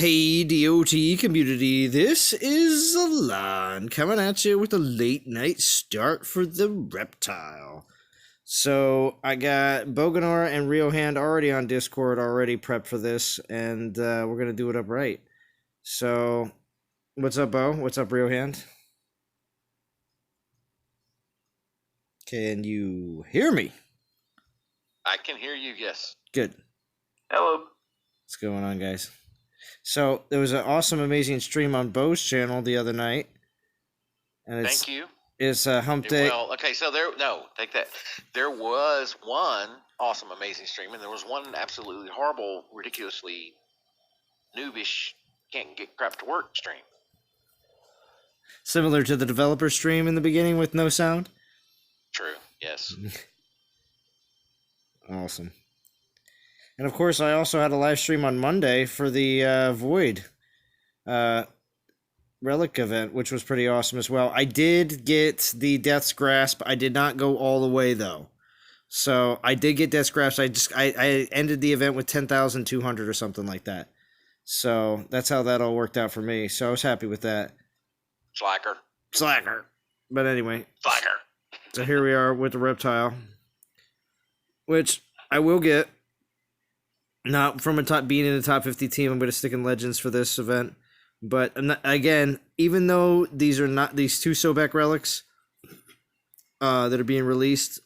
Hey, DOT community, this is Alon coming at you with a late night start for the Reptile. So, I got Boganor and Rio Hand already on Discord, already prepped for this, and we're going to do it up right. So, what's up, Bo? What's up, Rio Hand? Can you hear me? I can hear you, yes. Good. Hello. What's going on, guys? So, there was an awesome, amazing stream on Bo's channel the other night. And Thank you. It's Hump Day. Well, okay, so take that. There was one awesome, amazing stream, and there was one absolutely horrible, ridiculously noobish, can't get crap to work stream. Similar to the developer stream in the beginning with no sound? True, yes. Awesome. And of course, I also had a live stream on Monday for the Void Relic event, which was pretty awesome as well. I did get the Death's Grasp. I did not go all the way, though. So, I did get Death's Grasp. I ended the event with 10,200 or something like that. So, that's how that all worked out for me. So, I was happy with that. Slacker. But anyway. Slacker. So, here we are with the Reptile. Which I will get. Not from being in the top 50 team. I'm going to stick in Legends for this event. But again, even though these are not these two Sobek relics that are being released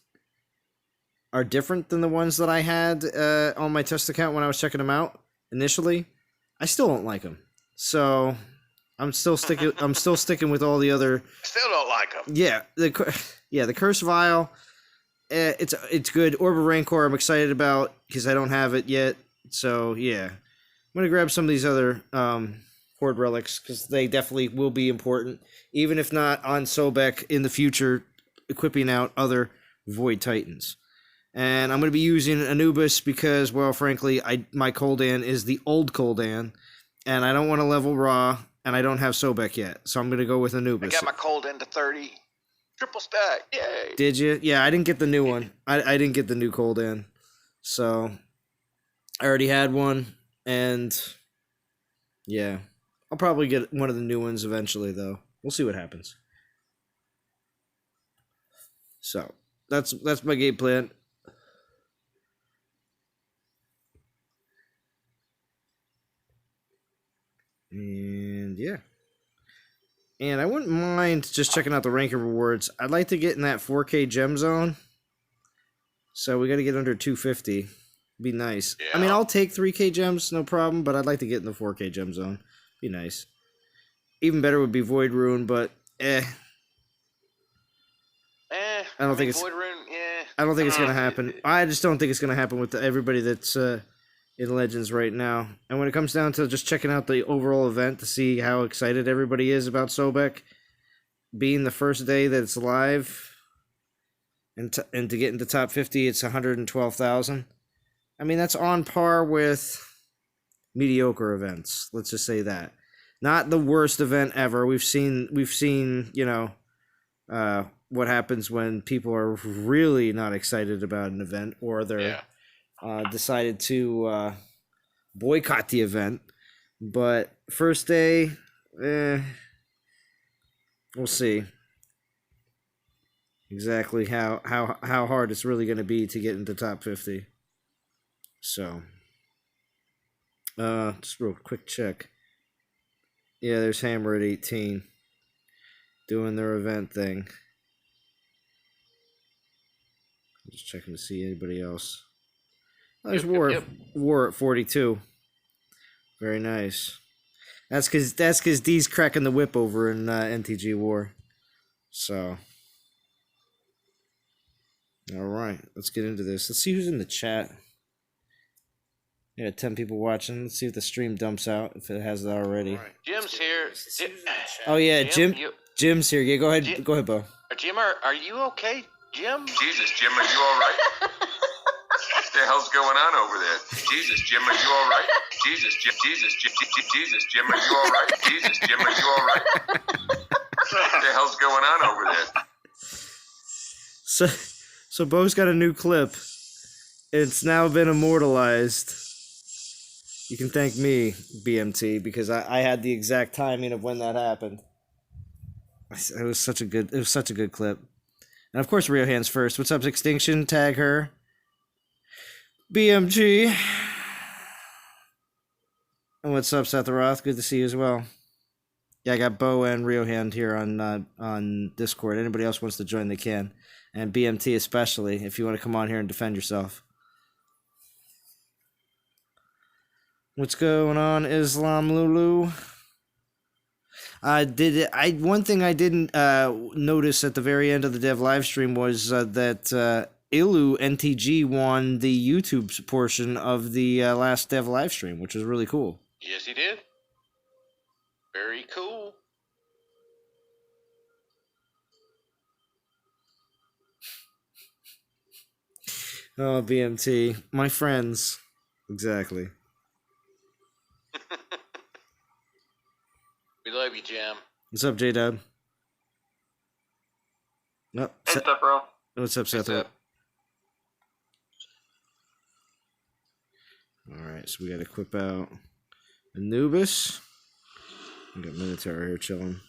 are different than the ones that I had on my test account when I was checking them out initially, I still don't like them. So I'm still sticking. I'm still sticking with all the other. Still don't like them. Yeah, the Curse Vial. It's good. Orb of Rancor I'm excited about because I don't have it yet. So yeah, I'm gonna grab some of these other Horde relics because they definitely will be important, even if not on Sobek in the future, equipping out other Void Titans. And I'm gonna be using Anubis because, well, frankly, my Koldan is the old Koldan, and I don't want to level Raw, and I don't have Sobek yet, so I'm gonna go with Anubis. I got my Koldan to 30. Triple stack, yay! Did you? Yeah, I didn't get the new one. I didn't get the new Koldan. So, I already had one, and yeah. I'll probably get one of the new ones eventually, though. We'll see what happens. So, that's my game plan. And, yeah. And I wouldn't mind just checking out the ranking rewards. I'd like to get in that 4K gem zone. So we got to get under 250. Be nice. Yeah. I mean, I'll take 3K gems, no problem, but I'd like to get in the 4K gem zone. Be nice. Even better would be Void Rune, but I don't think it's Void Rune, I don't think it's gonna happen. I just don't think it's gonna happen with everybody that's in Legends right now. And when it comes down to just checking out the overall event to see how excited everybody is about Sobek being the first day that it's live, and to get into top 50, it's 112,000. I mean, that's on par with mediocre events. Let's just say that. Not the worst event ever. We've seen, what happens when people are really not excited about an event, or they're decided to boycott the event. But first day, we'll see exactly how hard it's really going to be to get into top 50. So, just real quick check. Yeah, there's Hammer at 18 doing their event thing. I'm just checking to see anybody else. Oh, there's War at 42. Very nice. That's because D's cracking the whip over in NTG War. So, all right, let's get into this. Let's see who's in the chat. Yeah, 10 people watching. Let's see if the stream dumps out, if it has it already. Right. Jim's here. Oh, yeah, Jim's here. Yeah, go ahead. Go ahead, Bo. Jim, are you okay, Jim? Jesus, Jim, are you all right? What the hell's going on over there? Jesus, Jim, are you all right? Jesus, Jim, Jim, are you all right? Jesus, Jim, are you all right? What the hell's going on over there? So Bo's got a new clip. It's now been immortalized. You can thank me, BMT, because I had the exact timing of when that happened. It was such a good clip. And of course, Rio Hands first. What's up, Extinction? Tag her. BMG. And what's up, Seth Roth? Good to see you as well. Yeah, I got Bo and Rio Hand here on Discord. Anybody else wants to join, they can. And BMT especially, if you want to come on here and defend yourself. What's going on, Islam Lulu? One thing I didn't notice at the very end of the dev live stream was that Ilu NTG won the YouTube portion of the last dev live stream, which was really cool. Yes, he did. Very cool. Oh, BMT, my friends, exactly. We love you, Jim. What's up, J Dub? Nope. Hey, what's up, bro? What's up, Seth? What's up? All right, so we got to equip out Anubis. We got Minotaur here chilling.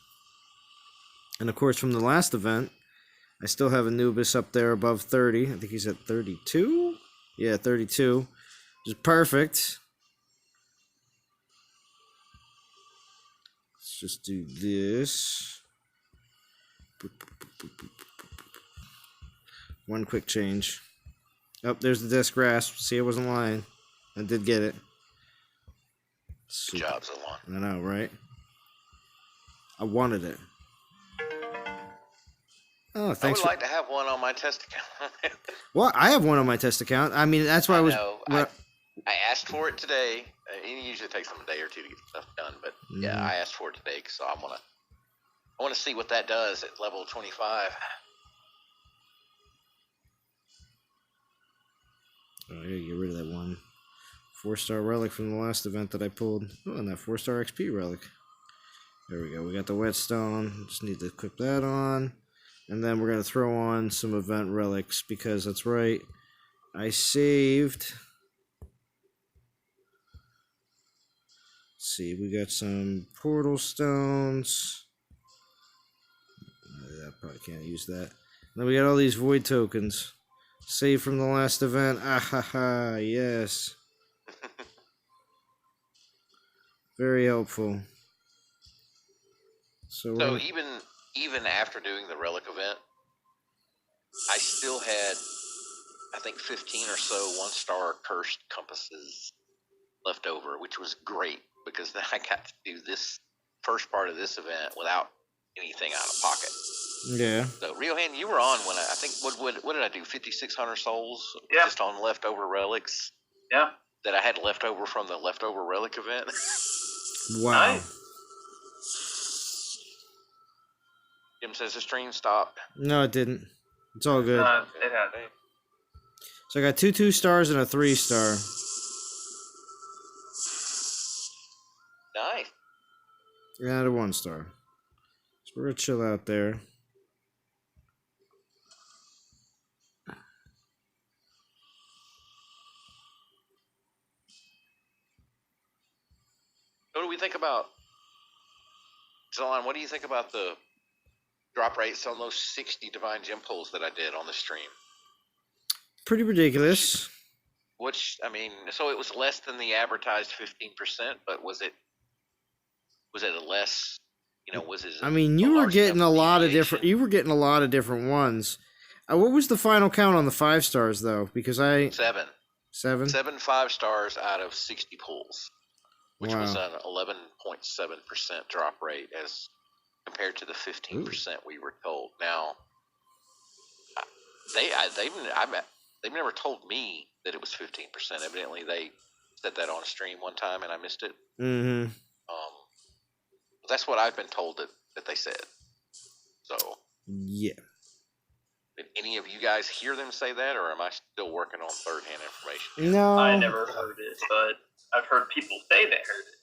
And of course, from the last event, I still have Anubis up there above 30. I think he's at 32. Yeah, 32. Which is perfect. Let's just do this. One quick change. Oh, there's the disc grasp. See, I wasn't lying. I did get it. Good job, Zalon. I know, right? I wanted it. Oh, thanks. I would like to have one on my test account. Well, I have one on my test account. I mean, that's why I was. know. I asked for it today. It usually takes them a day or two to get stuff done, but yeah, I asked for it today, so I want to see what that does at level 25. Oh, I gotta get rid of that one 4-star relic from the last event that I pulled. Oh, and that 4-star XP relic. There we go. We got the whetstone. Just need to equip that on. And then we're going to throw on some event relics because that's right. I saved. Let's see. We got some portal stones. I probably can't use that. Then we got all these void tokens. Saved from the last event. Ah ha ha. Yes. Very helpful. So even after doing the relic event, I still had, I think, 15 or so 1-star cursed compasses left over, which was great because then I got to do this first part of this event without anything out of pocket. Yeah. So Riohan, you were on when I think what did I do? 5,600 souls just on leftover relics. Yeah. That I had left over from the leftover relic event. Wow. Nice. Jim says the stream stopped. No, it didn't. It's all good. It has. So I got 2 2-stars and a 3-star. Nice. And a 1-star. So we're gonna chill out there. What do we think about, Zalon, what do you think about the drop rates on those 60 Divine Gem pulls that I did on the stream? Pretty ridiculous. Which, I mean, so it was less than the advertised 15%, but was it a less, was it? I mean, you were getting a lot of different. You were getting a lot of different ones. What was the final count on the 5 stars though? Because seven 5-stars out of 60 pulls, which was an 11.7% drop rate as compared to the 15% we were told. Now, they've never told me that it was 15%. Evidently, they said that on a stream one time, and I missed it. Mm-hmm. That's what I've been told that they said. So, yeah. did any of you guys hear them say that, or am I still working on third-hand information? No. I never heard it, but I've heard people say they heard it.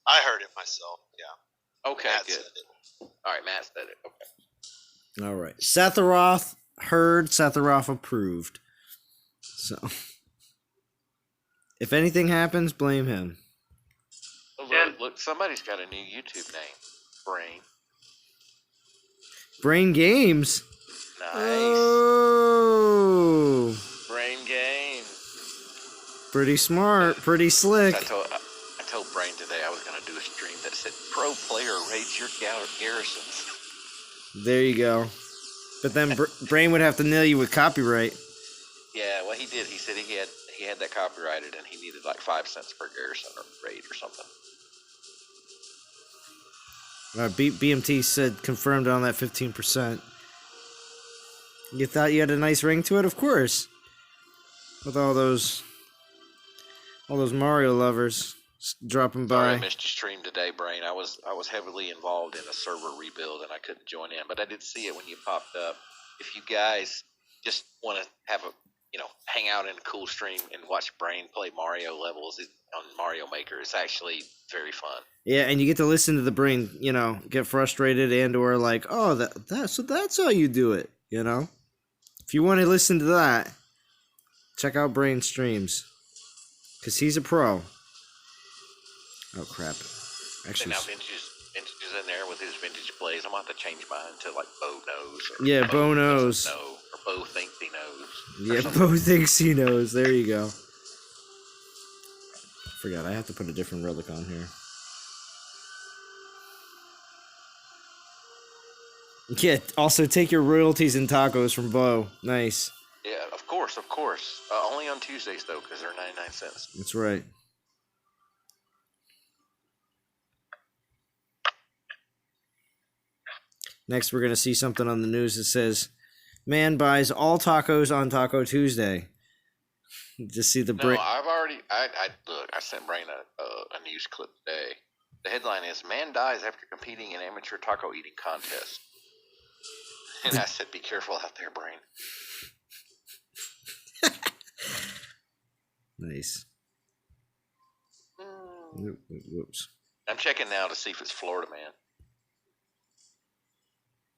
I heard it myself. Yeah. Okay, Matt good. said it. All right, Matt said it. Okay. All right. Setharoth heard. Setharoth approved. So If anything happens, blame him. Oh, Yeah. look, somebody's got a new YouTube name. Brain. Brain Games. Nice. Oh, Brain game. pretty smart, pretty slick. I told Brain today I was going to do a stream that said, Pro player raids your garrisons. There you go. But then Brain would have to nail you with copyright. Yeah, well, he did. He said he had that copyrighted, and he needed like 5 cents per garrison or raid or something. BMT said confirmed on that 15%. You thought you had a nice ring to it? Of course. With all those Mario lovers dropping Sorry, by. I missed your stream today, Brain. I was heavily involved in a server rebuild, and I couldn't join in, but I did see it when you popped up. If you guys just want to have hang out in a cool stream and watch Brain play Mario levels on Mario Maker, it's actually very fun. Yeah, and you get to listen to the Brain, get frustrated and or like, oh, that's how you do it, If you want to listen to that, check out Brain streams, because he's a pro. Oh, crap. Actually, Now Vintage is in there with his vintage plays. I'm going to have to change mine to like Bo Knows. Yeah, Bo knows. No, or Bo thinks he knows. Yeah, Bo thinks he knows. There you go. Forgot, I have to put a different relic on here. Yeah, also take your royalties and tacos from Bo. Nice. Yeah, of course. Only on Tuesdays, though, because they're 99 cents. That's right. Next, we're going to see something on the news that says, man buys all tacos on Taco Tuesday. Just see the break. No, I've already. Look. I sent Brain a news clip today. The headline is "Man dies after competing in amateur taco eating contest." And I said, "Be careful out there, Brain." Nice. Whoops. I'm checking now to see if it's Florida Man.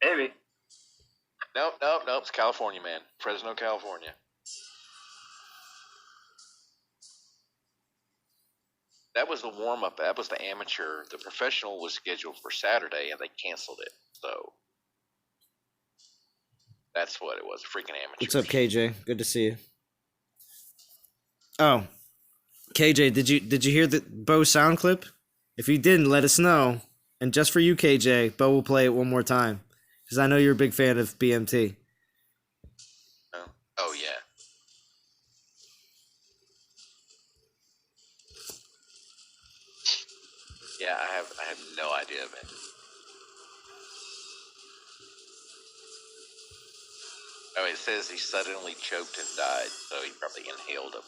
Maybe. Nope. It's California Man. Fresno, California. That was the warm-up. That was the amateur. The professional was scheduled for Saturday, and they canceled it. So that's what it was. Freaking amateur. What's up, KJ? Good to see you. Oh, KJ, did you hear the Bo sound clip? If you didn't, let us know. And just for you, KJ, Bo will play it one more time, because I know you're a big fan of BMT. Oh yeah. Yeah, I have no idea of it. Oh, it says he suddenly choked and died, so he probably inhaled them.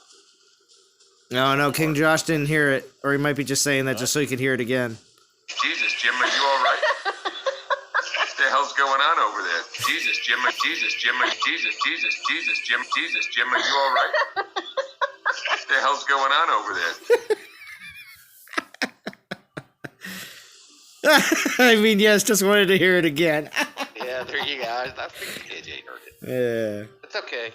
No, King Josh didn't hear it, or he might be just saying that just so he could hear it again. Jesus, Jim, are you all right? What the hell's going on over there? Jesus, Jim, Jesus, Jim, Jesus, Jim, are you all right? What the hell's going on over there? I mean, yes, just wanted to hear it again. Yeah, there you go. I figured KJ heard it. Yeah. It's okay.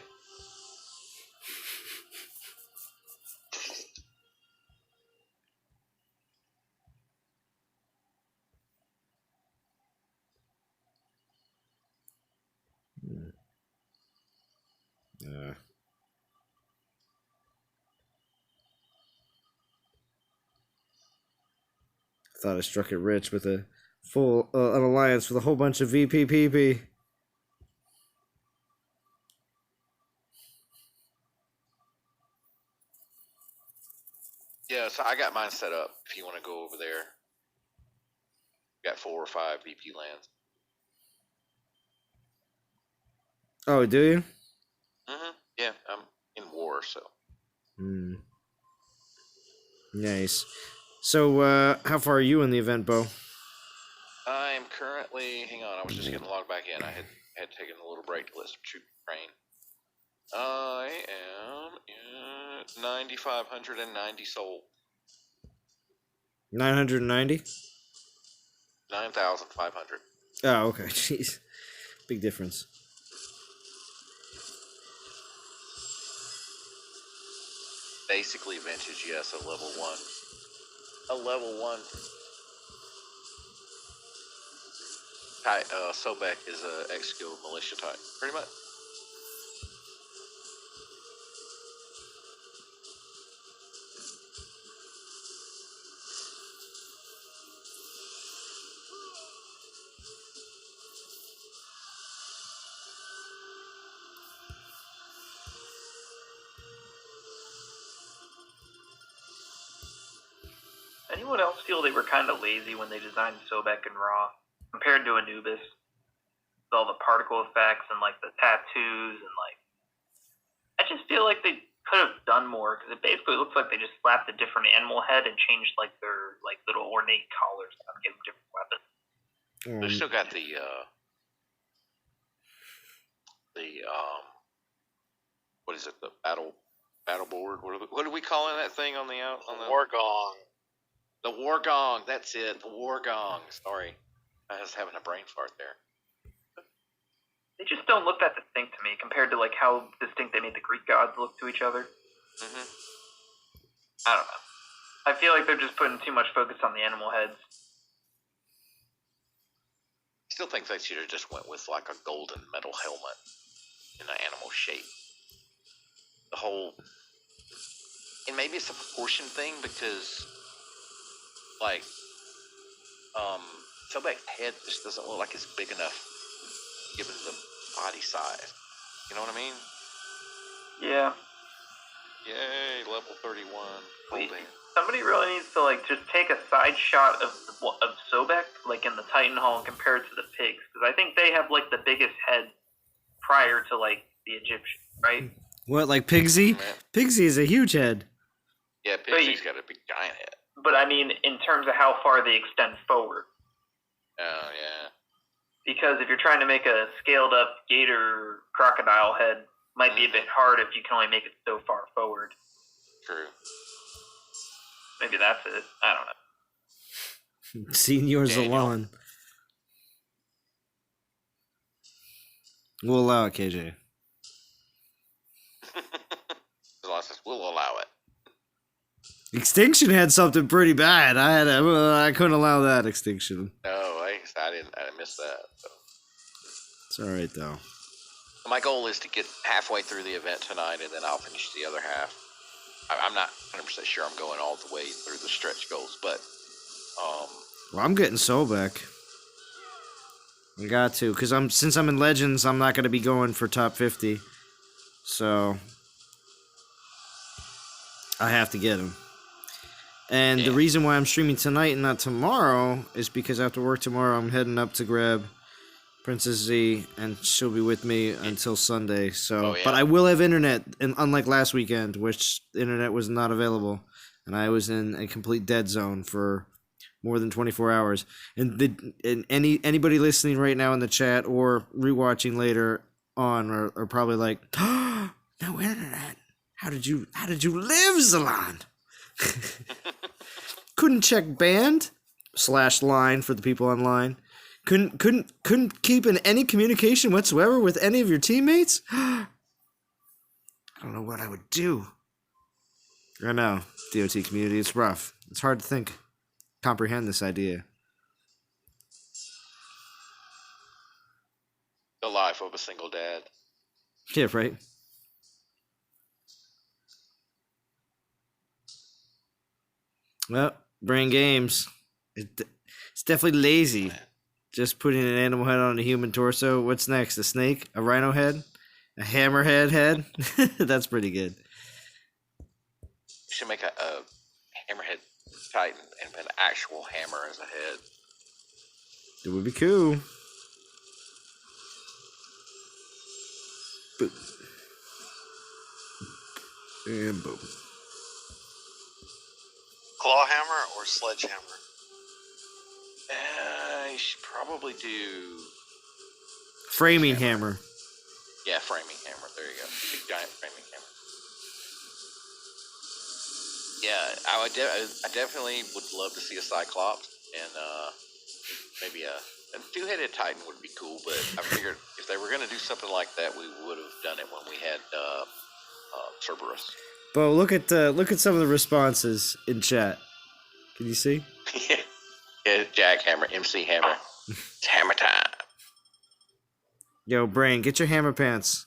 Thought I struck it rich with a full an alliance with a whole bunch of VPPP. Yeah, so I got mine set up. If you want to go over there, got 4 or 5 VP lands. Oh, do you? Yeah, I'm in war, so. Nice. So, how far are you in the event, Bo? I am currently. Hang on, I was just getting logged back in. I had taken a little break to let some troop train. I am at 9,590 sold. 990? 9,500. Oh, okay. Jeez. Big difference. basically vintage, yes, a level 1. A level 1. Sobek is a X-Skill militia type, pretty much. Anyone else feel they were kind of lazy when they designed Sobek and Raw compared to Anubis? With all the particle effects and like the tattoos and like, I just feel like they could have done more because it basically looks like they just slapped a different animal head and changed like their like little ornate collars and gave them different weapons. They still got the what is it? The battle board. What are we calling that thing on the War gong. The war gong. That's it. The war gong. Sorry, I was having a brain fart there. They just don't look that distinct to me compared to like how distinct they made the Greek gods look to each other. Mm-hmm. I don't know. I feel like they're just putting too much focus on the animal heads. Still think they should have just went with like a golden metal helmet in an animal shape. The whole, and maybe it's a proportion thing because, like, Sobek's head just doesn't look like it's big enough given the body size. You know what I mean? Yeah. Yay, level 31. Holding. Somebody really needs to like just take a side shot of Sobek, like in the Titan Hall, and compare it to the pigs, because I think they have like the biggest head prior to like the Egyptian, right? What, like Pigsy? Pigsy is a huge head. Yeah, Pixie's got a big giant head. But I mean, in terms of how far they extend forward. Oh, yeah. Because if you're trying to make a scaled up gator crocodile head, might be a bit hard if you can only make it so far forward. True. Maybe that's it. I don't know. Senior Zalon. We'll allow it, KJ. We'll allow it. Extinction had something pretty bad. I couldn't allow that Extinction. No, I missed that. So. It's all right though. My goal is to get halfway through the event tonight, and then I'll finish the other half. I'm not 100% sure I'm going all the way through the stretch goals, but well, I'm getting Sobek. I got to, because since I'm in Legends, I'm not going to be going for top 50, so I have to get him. And the reason why I'm streaming tonight and not tomorrow is because after work tomorrow, I'm heading up to grab Princess Z, and she'll be with me until Sunday. So, but I will have internet, and unlike last weekend, which the internet was not available, and I was in a complete dead zone for more than 24 hours. And anybody listening right now in the chat or rewatching later on are probably like, oh, no internet. How did you live, Zalon? Couldn't check band /line for the people online. Couldn't keep in any communication whatsoever with any of your teammates. I don't know what I would do. I know, DOT community, it's rough. It's hard to comprehend this idea. the life of a single dad. Yeah, right. Well, brain games. It's definitely lazy. Just putting an animal head on a human torso. What's next? A snake? A rhino head? A hammerhead head? That's pretty good. We should make a hammerhead titan and an actual hammer as a head. It would be cool. Boop. And boom. Claw hammer or sledgehammer? You should probably do Framing hammer. Yeah, framing hammer. There you go. Big giant framing hammer. Yeah, I definitely would love to see a Cyclops and maybe a two-headed Titan would be cool. But I figured if they were going to do something like that, we would have done it when we had Cerberus. Bo, look at some of the responses in chat. Can you see? Yeah, Jack Hammer, MC Hammer. It's hammer time. Yo, Brain, get your hammer pants.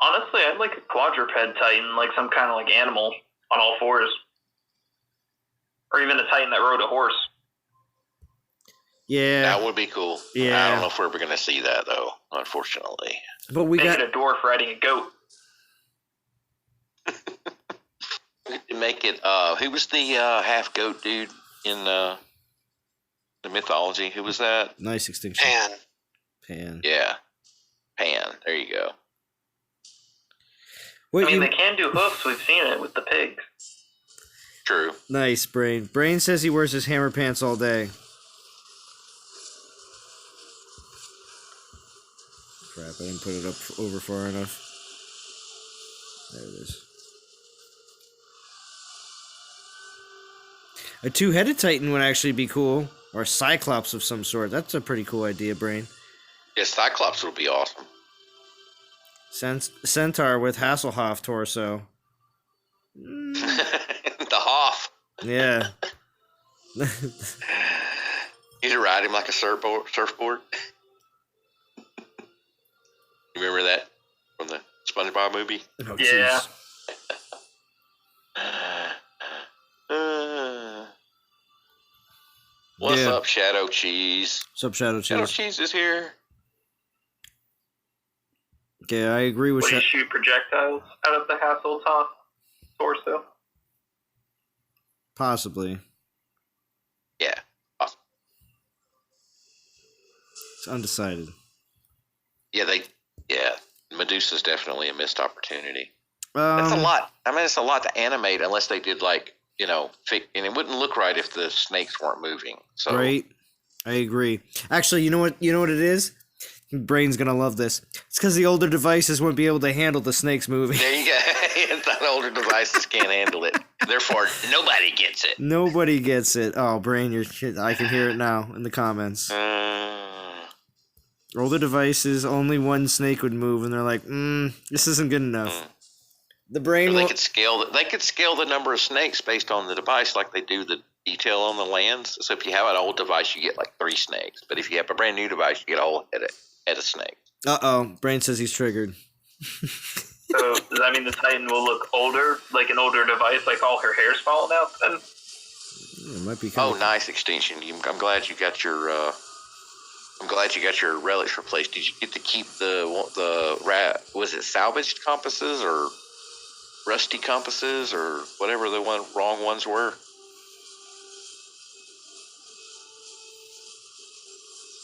Honestly, I'd like a quadruped titan, like some kind of like animal on all fours, or even a titan that rode a horse. Yeah, That would be cool. Yeah. I don't know if we're ever going to see that, though, unfortunately. but we Make got it a dwarf riding a goat. Make it, who was the half goat dude in the mythology? Who was that? nice extinction. Pan. Yeah. Pan. There you go. What I mean, you, they can do hoofs. We've seen it with the pigs. True. nice, Brain. Brain says he wears his hammer pants all day. Crap, I didn't put it up over far enough. There it is. A two-headed titan would actually be cool. Or a cyclops of some sort. That's a pretty cool idea, Brain. Yeah, Cyclops would be awesome. Centaur with Hasselhoff torso. The Hoff. Yeah. He'd ride him like a surfboard. You remember that from the SpongeBob movie? Oh, Yeah. jeez. What's Yeah. up, Shadow Cheese? What's up, Shadow Shadow Cheese? Cheese is here. Okay, I agree with Will you Shadow. shoot projectiles out of the Hasselhoff torso? Possibly. Yeah. Awesome. It's undecided. Yeah, Medusa's definitely a missed opportunity. That's a lot. I mean, it's a lot to animate unless they did like, and it wouldn't look right if the snakes weren't moving. So Right? I agree. Actually, you know what it is? Brain's gonna love this. It's because the older devices won't be able to handle the snakes moving. there you go. It's not older devices can't handle it. Therefore, nobody gets it. Nobody gets it. Oh, Brain, you're shit. I can hear it now in the comments. Older devices, only one snake would move, and they're like, this isn't good enough. The brain Or they will... could scale. They could scale the number of snakes based on the device, like they do the detail on the lands. So if you have an old device, you get like 3 snakes. But if you have a brand new device, you get a whole head of snakes. Uh-oh. Brain says he's triggered. So does that mean the Titan will look older, like an older device, like all her hair's falling out then? It might be Oh, kind nice extinction! I'm glad you got your. I'm glad you got your relics replaced. Did you get to keep the was it salvaged compasses or rusty compasses or whatever the wrong ones were?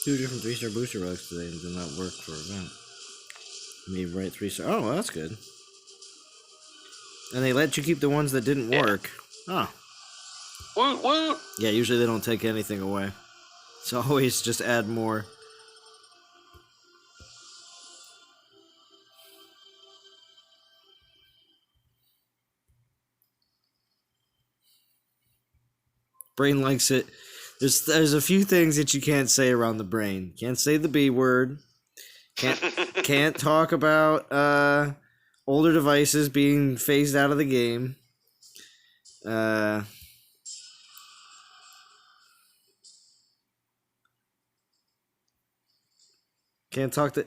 2 different 3-star booster relics today did not work for event. Maybe right 3-star. Oh, well, that's good. And they let you keep the ones that didn't work. Oh. Woot woot! Yeah, usually they don't take anything away. It's always just add more. Brain likes it. There's a few things that you can't say around the brain. Can't say the B word. Can't talk about older devices being phased out of the game. Can't talk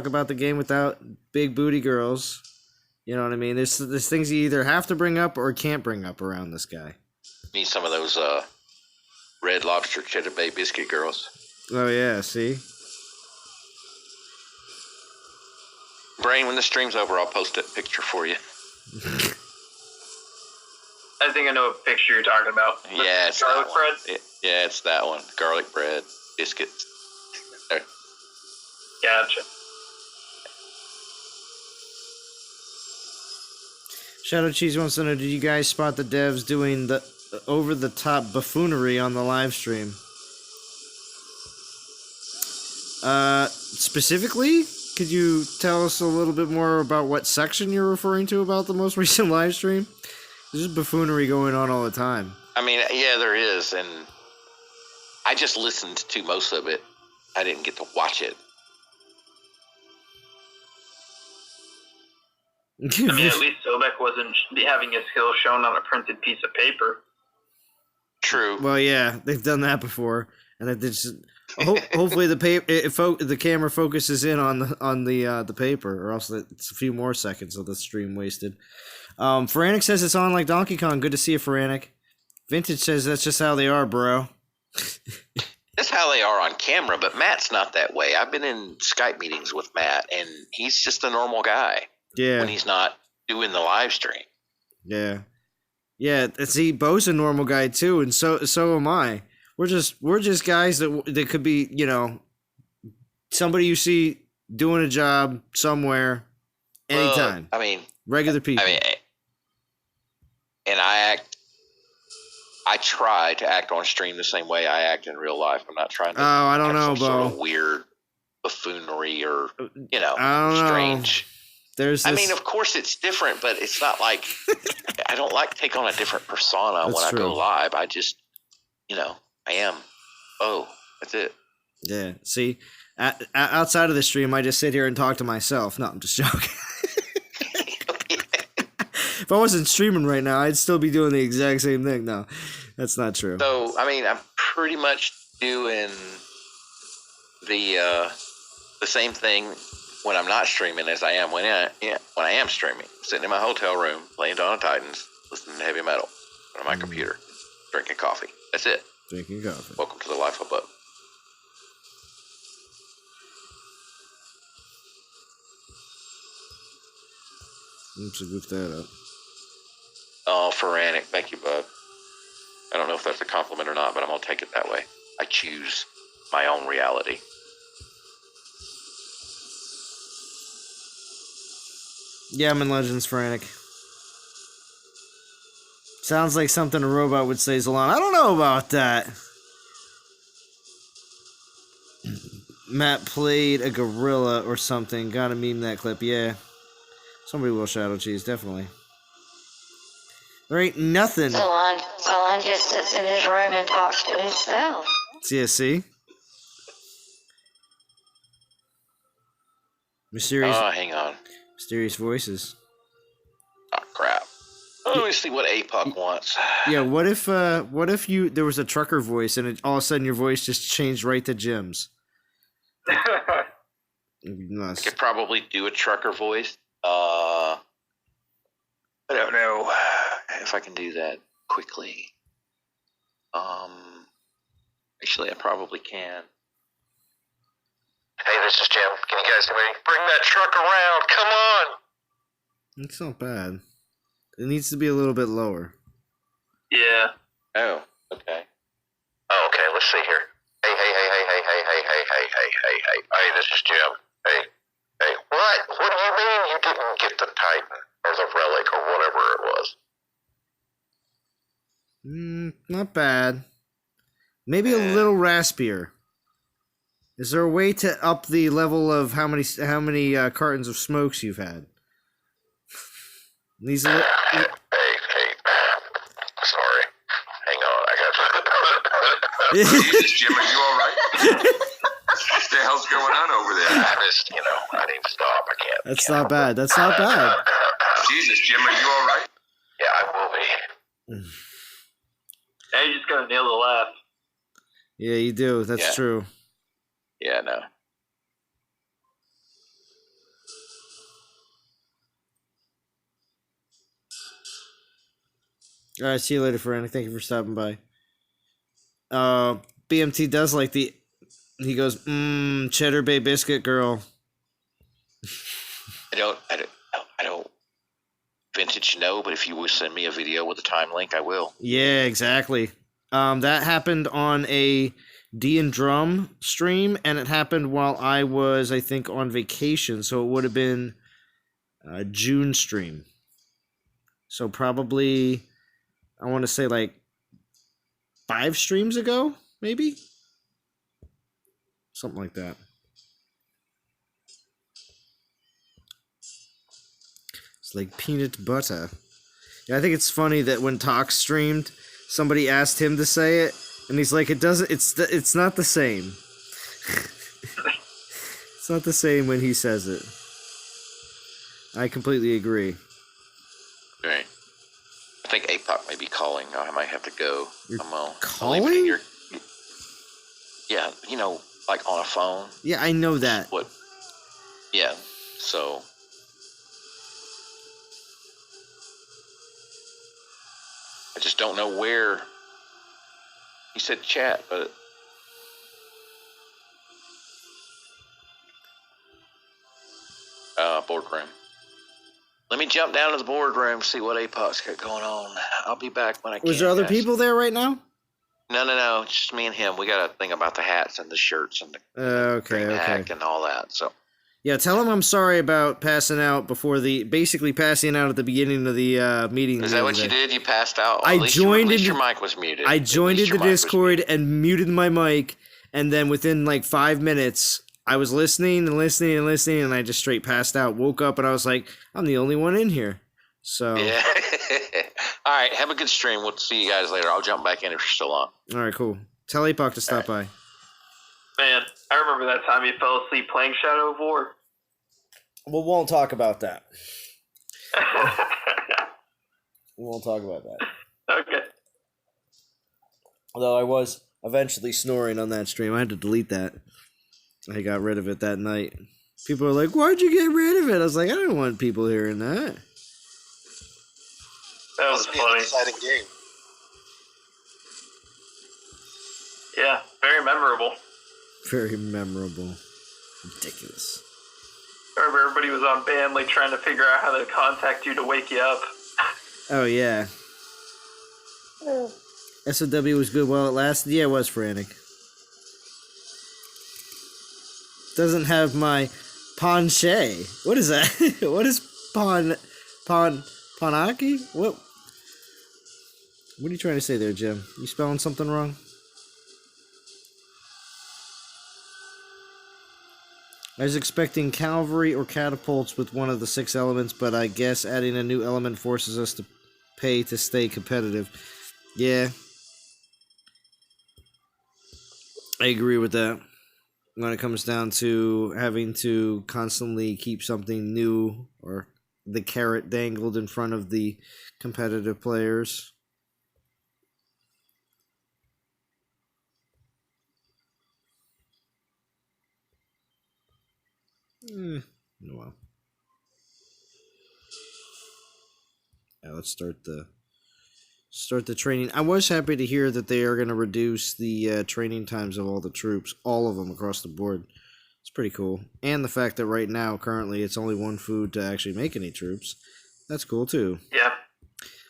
about the game without big booty girls. You know what I mean? There's things you either have to bring up or can't bring up around this guy. Need some of those Red Lobster Cheddar Bay biscuit girls. Oh yeah, see? Brain, when the stream's over, I'll post that picture for you. I think I know what picture you're talking about. Yeah, it's garlic that bread. one. Yeah, it's that one. Garlic bread, biscuits. There. Gotcha. Shadow Cheese wants to know, did you guys spot the devs doing the over-the-top buffoonery on the live stream? Specifically, could you tell us a little bit more about what section you're referring to about the most recent live stream? There's just buffoonery going on all the time. I mean, yeah, there is, and I just listened to most of it. I didn't get to watch it. I mean, at least Sobek wasn't having his skills shown on a printed piece of paper. True. Well, yeah, they've done that before, and it just hopefully the camera focuses in on the paper, or else it's a few more seconds of the stream wasted. Feranic says it's on like Donkey Kong. Good to see you, Feranic. Vintage says that's just how they are, bro. That's how they are on camera, but Matt's not that way. I've been in Skype meetings with Matt, and he's just a normal guy. Yeah. When he's not doing the live stream. Yeah. Yeah. See, Bo's a normal guy too, and so am I. We're just guys that could be, somebody you see doing a job somewhere, anytime. I mean, regular people. I mean, and I try to act on stream the same way I act in real life. I'm not trying to. Oh, I don't know, some sort Bo. of weird buffoonery or I don't strange. Know. I mean, of course it's different, but it's not like I don't like to take on a different persona That's when I true. go live. I just, I am. Oh, that's it. Yeah. See, outside of the stream, I just sit here and talk to myself. No, I'm just joking. If I wasn't streaming right now, I'd still be doing the exact same thing. No, that's not true. So, I mean, I'm pretty much doing the same thing when I'm not streaming as I am when I am streaming. Sitting in my hotel room, playing Dawn of Titans, listening to heavy metal on my computer, drinking coffee. That's it. Drinking coffee. Welcome to the life of Bo. Oops, I goofed that up. Oh, Feranic. Thank you, bud. I don't know if that's a compliment or not, but I'm going to take it that way. I choose my own reality. Yeah, I'm in Legends, Feranic. Sounds like something a robot would say, Zalon. I don't know about that. Matt played a gorilla or something. Gotta meme that clip. Yeah. Somebody will, Shadow Cheese, definitely. There ain't nothing. Salon just sits in his room and talks to himself. CSC. Mysterious. Oh, hang on. Mysterious voices. Oh, crap. Let me see what APUC wants. Yeah, what if there was a trucker voice and all of a sudden your voice just changed right to Jim's? It'd be I nuts. could probably do a trucker voice. I don't know if I can do that quickly. Actually, I probably can. Hey, this is Jim. Can you guys hear me? Bring that truck around. Come on. It's not bad. It needs to be a little bit lower. Yeah. Oh, okay. Oh, okay. Let's see here. Hey. Hey, this is Jim. Hey. What? What do you mean you didn't get the Titan or the Relic or whatever it was? Not bad. Maybe a little raspier. Is there a way to up the level of how many cartons of smokes you've had? These Hey. Sorry. Hang on. I got Jesus, Jim, are you all right? What the hell's going on over there? I just, I need to stop. I can't. That's not bad. That's not bad. Jesus, Jim, are you all right? Yeah, I will be. Now you just gotta nail the laugh. Yeah, you do. That's Yeah. true. Yeah, no. All right, see you later, friend. Thank you for stopping by. BMT does like the. He goes, cheddar bay biscuit girl. I don't. Vintage, no, but if you will send me a video with a time link, I will. Yeah, exactly. That happened on a D and Drum stream, and it happened while I was, I think, on vacation. So it would have been a June stream. So probably, I want to say like 5 streams ago, maybe? Something like that. It's like peanut butter. Yeah, I think it's funny that when Tox streamed, somebody asked him to say it, and he's like, it's not the same. It's not the same when he says it. I completely agree. Right. I think APOC may be calling. I might have to go. You're I'm leaving calling? Yeah, like on a phone. Yeah, I know that. What? Yeah. So. I just don't know where. He said chat, but. Boardroom. Let me jump down to the boardroom, see what APOC's got going on. I'll be back when I can. Was there other guys. people there right now? No. Just me and him. We got a thing about the hats and the shirts and the Okay. hack and all that. So. Yeah, tell him I'm sorry about passing out basically passing out at the beginning of the meeting. Is that what you did? You passed out? I joined at least your mic was muted. I joined the Discord and muted my mic, and then within like 5 minutes, I was listening, and I just straight passed out. Woke up, and I was like, I'm the only one in here. So yeah. All right, have a good stream. We'll see you guys later. I'll jump back in if you're still on. All right, cool. Tell APOC to stop by. Man, I remember that time you fell asleep playing Shadow of War. We won't talk about that. We won't talk about that. Okay. Although I was eventually snoring on that stream. I had to delete that. I got rid of it that night. People are like, why'd you get rid of it? I was like, I don't want people hearing that. That was Must be an funny. exciting game. Yeah, very memorable. Very memorable. Ridiculous. I remember everybody was on Bandly trying to figure out how to contact you to wake you up. Oh, yeah. SOW was good while it lasted. Yeah, it was frantic. Doesn't have my Ponche. What is that? What is Ponaki? What are you trying to say there, Jim? You spelling something wrong? I was expecting cavalry or catapults with one of the 6 elements, but I guess adding a new element forces us to pay to stay competitive. Yeah. I agree with that. When it comes down to having to constantly keep something new or the carrot dangled in front of the competitive players. Well. Yeah, let's start the training. I was happy to hear that they are going to reduce the training times of all the troops, all of them across the board. It's pretty cool. And the fact that right now, currently, it's only 1 food to actually make any troops. That's cool, too. Yeah.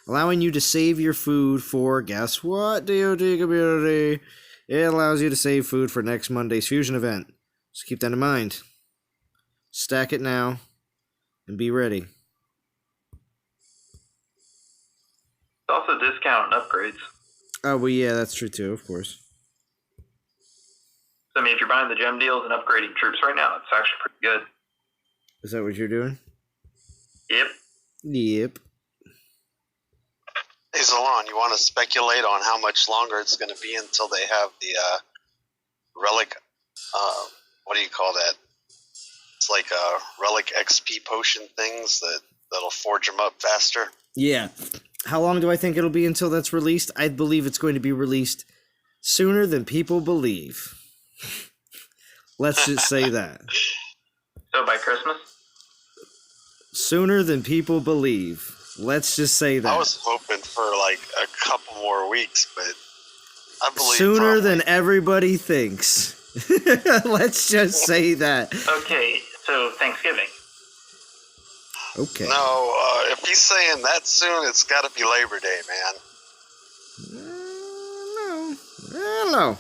Allowing you to save your food for, guess what, DoD community? It allows you to save food for next Monday's Fusion event. So keep that in mind. Stack it now, and be ready. It's also discount and upgrades. Oh, well, yeah, that's true, too, of course. So, I mean, if you're buying the gem deals and upgrading troops right now, it's actually pretty good. Is that what you're doing? Yep. Yep. Hey, Zalon, you want to speculate on how much longer it's going to be until they have the relic, what do you call that? It's like relic XP potion things that'll forge them up faster. Yeah. How long do I think it'll be until that's released? I believe it's going to be released sooner than people believe. Let's just say that. So by Christmas? Sooner than people believe. Let's just say that. I was hoping for like a couple more weeks, but I believe sooner probably. than everybody thinks. Let's just say that. Okay, so Thanksgiving. Okay. No, if he's saying that soon, it's got to be Labor Day, man. No. I don't know.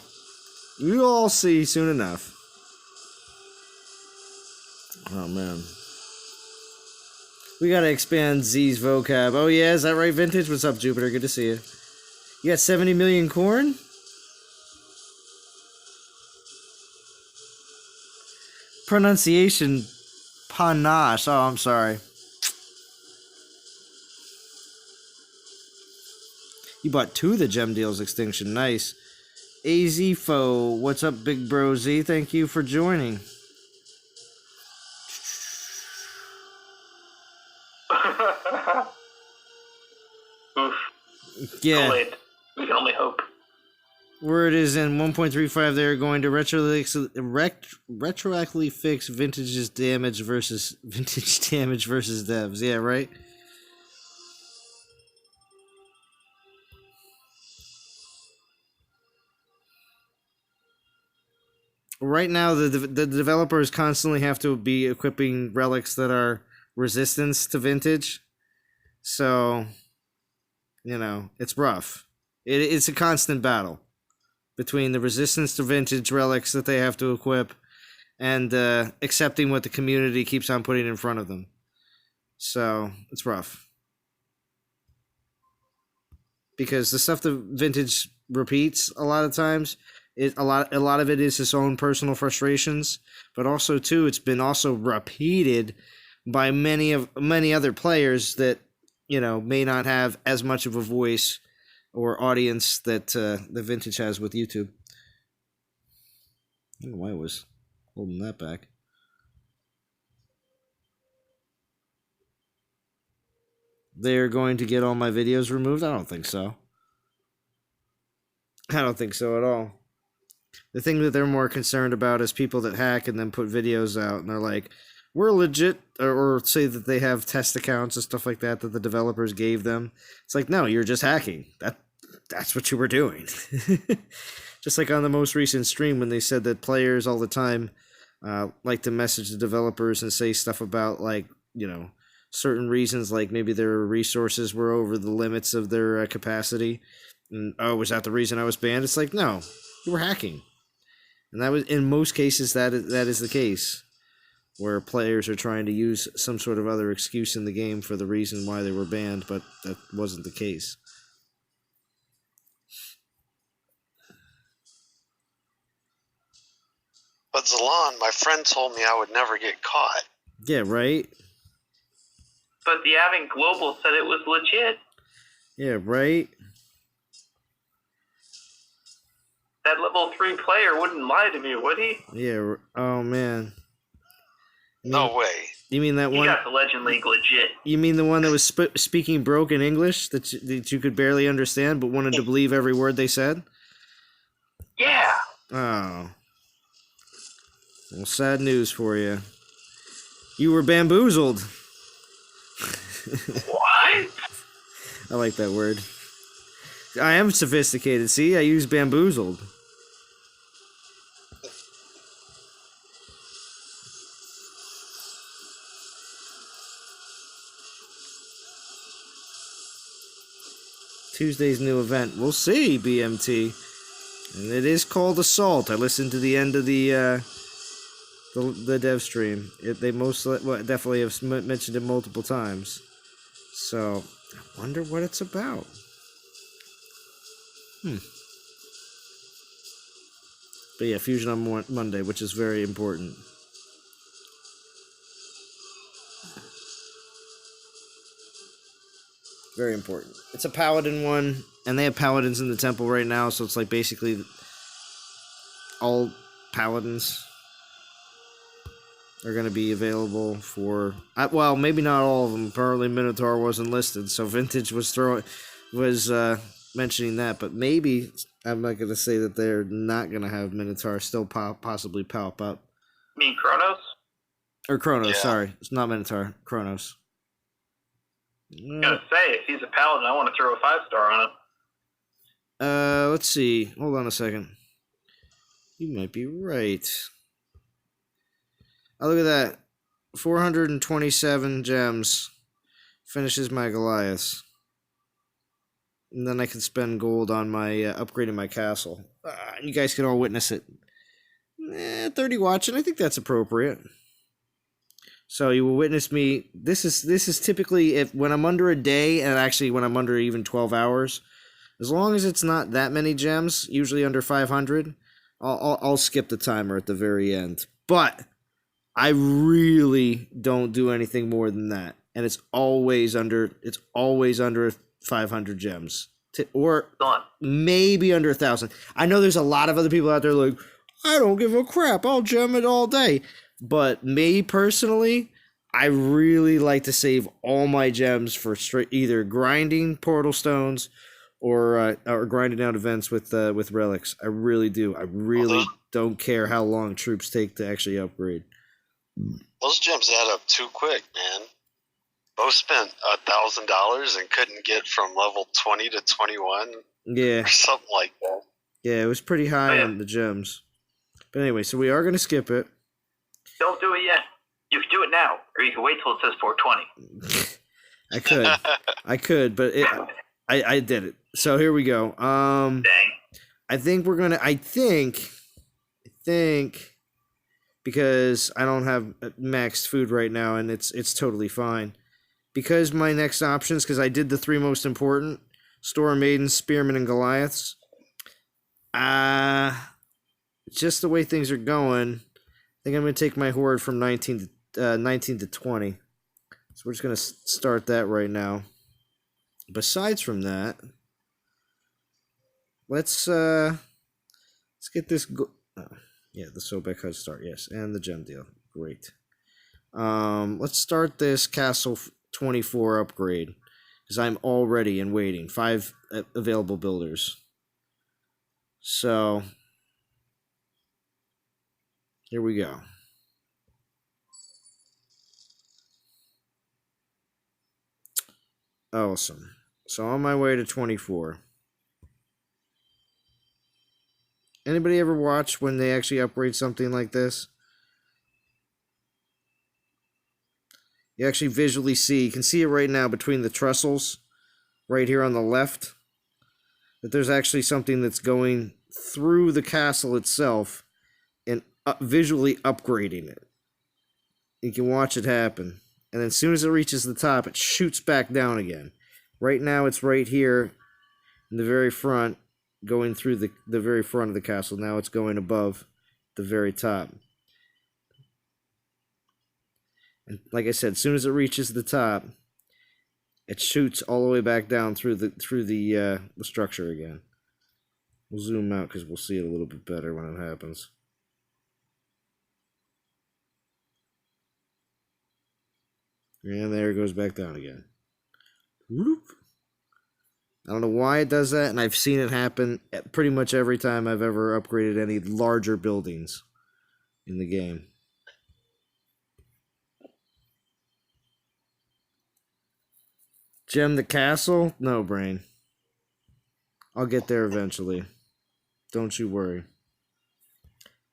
You all see soon enough. Oh, man. We gotta expand Z's vocab. Oh, yeah? Is that right, Vintage? What's up, Jupiter? Good to see you. You got 70 million corn? Pronunciation, panache. Oh, I'm sorry. You bought 2 of the gem deals extinction. Nice. AZ Foe. What's up, Big Bro Z? Thank you for joining. Yeah. We can only hope. Word is in 1.35 they're going to retroactively fix vintage damage versus devs. Yeah, right? Right now, the developers constantly have to be equipping relics that are resistance to vintage. So, it's rough. It's a constant battle between the resistance to vintage relics that they have to equip and accepting what the community keeps on putting in front of them. So it's rough because the stuff the vintage repeats a lot of times, a lot of it is his own personal frustrations, but also too it's been also repeated by many other players that may not have as much of a voice or audience that the vintage has with YouTube. I don't know why I was holding that back. They're going to get all my videos removed? I don't think so. I don't think so at all. The thing that they're more concerned about is people that hack and then put videos out and they're like, we're legit, or say that they have test accounts and stuff like that the developers gave them. It's like, no, you're just hacking. That's what you were doing. Just like on the most recent stream when they said that players all the time like to message the developers and say stuff about certain reasons, like maybe their resources were over the limits of their capacity. And, was that the reason I was banned? It's like, no, you were hacking. And that was, in most cases, that is the case, where players are trying to use some sort of other excuse in the game for the reason why they were banned, but that wasn't the case. But Zalon, my friend told me I would never get caught. Yeah, right? But the Avon Global said it was legit. Yeah, right? That level 3 player wouldn't lie to me, would he? Yeah, oh man. No way. You mean that He one? got the Legend League legit. You mean the one that was speaking broken English that you could barely understand but wanted to believe every word they said? Yeah. Oh. Well, sad news for you. You were bamboozled. What? I like that word. I am sophisticated. See, I use bamboozled. Tuesday's new event. We'll see, BMT. And it is called Assault. I listened to the end of the dev stream. They definitely have mentioned it multiple times. So, I wonder what it's about. But yeah, Fusion on Monday, which is very important. Very important. It's a paladin one, and they have paladins in the temple right now, so it's like basically all paladins are going to be available for... well, maybe not all of them. Apparently Minotaur wasn't listed, so Vintage was mentioning that, but maybe... I'm not going to say that they're not going to have Minotaur still possibly pop up. You mean Kronos? Or Kronos, Yeah. sorry. It's not Minotaur. Kronos. I'm gonna say, if he's a paladin, I want to throw a 5-star on him. Let's see. Hold on a second. You might be right. Oh, look at that. 427 gems. Finishes my Goliath. And then I can spend gold on my upgrading my castle. You guys can all witness it. 30 watching. I think that's appropriate. So you will witness me. This is typically when I'm under a day, and actually when I'm under even 12 hours. As long as it's not that many gems, usually under 500, I'll skip the timer at the very end. But I really don't do anything more than that, and it's always under 500 gems, or maybe under 1,000. I know there's a lot of other people out there like, I don't give a crap, I'll gem it all day. But me personally, I really like to save all my gems for either grinding portal stones or grinding out events with relics. I really do. I really don't care how long troops take to actually upgrade. Those gems add up too quick, man. Bo spent $1,000 and couldn't get from level 20 to 21 Yeah, or something like that. yeah, it was pretty high on the gems. But anyway, so we are going to skip it. Don't do it yet. You can do it now, or you can wait till it says 420. I could, but I did it. So here we go. Dang. I think we're gonna. I think because I don't have maxed food right now, and it's totally fine. Because my next options, because I did the 3 most important: Store of Maidens, Spearmen, and Goliaths. Just the way things are going, I think I'm gonna take my horde from 19 to 20. So we're just gonna start that right now. Besides from that, let's get this. The Sobek HUD start, yes, and the gem deal, great. Let's start this Castle 24 upgrade because I'm all ready and waiting. 5 available builders. So here we go. Awesome. So on my way to 24. Anybody ever watch when they actually upgrade something like this? You actually visually see, you can see it right now between the trestles, right here on the left, that there's actually something that's going through the castle itself and visually upgrading it. You can watch it happen. And then as soon as it reaches the top, it shoots back down again. Right now it's right here in the very front, going through the very front of the castle. Now it's going above the very top. And like I said, as soon as it reaches the top, it shoots all the way back down through the structure again. We'll zoom out because we'll see it a little bit better when it happens. And there it goes back down again. Whoop. I don't know why it does that, and I've seen it happen pretty much every time I've ever upgraded any larger buildings in the game. Gem the castle? No, Brain. I'll get there eventually. Don't you worry.